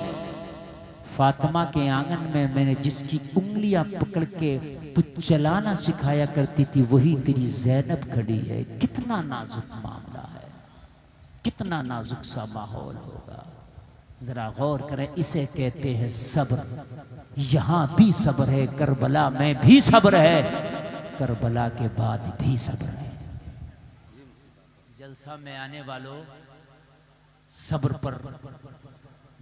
फातिमा के आंगन में मैंने जिसकी उंगलियां पकड़ के तू चलाना सिखाया करती थी, वही तेरी ज़ैनब खड़ी है। कितना नाजुक मामला है, कितना नाजुक सा माहौल होगा। जरा गौर करें, इसे कहते हैं सब्र। यहां भी सब्र है, करबला में भी सब्र है, करबला के बाद भी सब्र है। जलसा में आने वालों, सब्र पर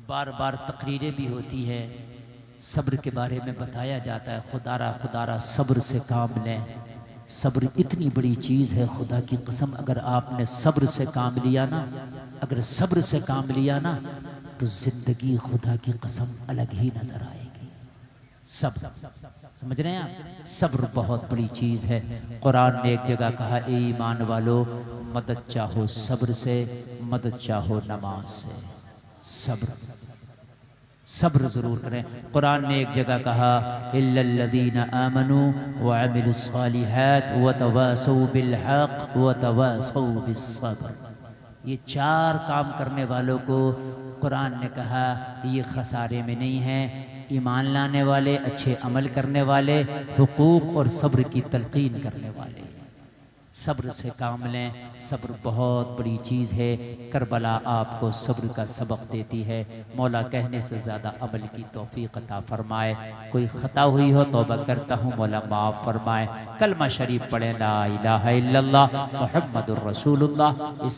बार बार तकरीरें भी होती है, सब्र के बारे में बताया जाता है। खुदारा सब्र से काम लें। सब्र इतनी बड़ी चीज़ है, खुदा की कसम, अगर आपने सब्र से काम लिया ना, अगर सब्र से काम लिया ना, तो जिंदगी खुदा की कसम अलग ही नजर आएगी। सब्र, समझ रहे हैं आप? सब्र बहुत बड़ी चीज़ है। कुरान ने एक जगह कहा, ए ईमान वालो, मदद चाहो सब्र से, मदद चाहो नमाज से। सब्र, सब्र जरूर करें। कुरान ने एक जगह कहा, इल्लल्लज़ीना आमनू व अमिलुस्सालिहात व तवासौ बिल हक़ व तवासौ बिस्सब्र। ये 4 काम करने वालों को कुरान ने कहा ये खसारे में नहीं है। ईमान लाने वाले, अच्छे अमल करने वाले, हुकूक और सब्र की तलकीन करने वाले। सब्र से काम लें। सब्र बहुत बड़ी चीज़ है। करबला आपको सब्र का सबक देती है। मौला कहने से ज़्यादा अमल की तौफीक अता फरमाए। कोई ख़ता हुई हो तौबा करता हूँ, मौला माफ़ फरमाए। कलमा शरीफ पढ़े, ला इलाहा इल्लल्लाह मुहम्मदुर रसूलुल्लाह। इस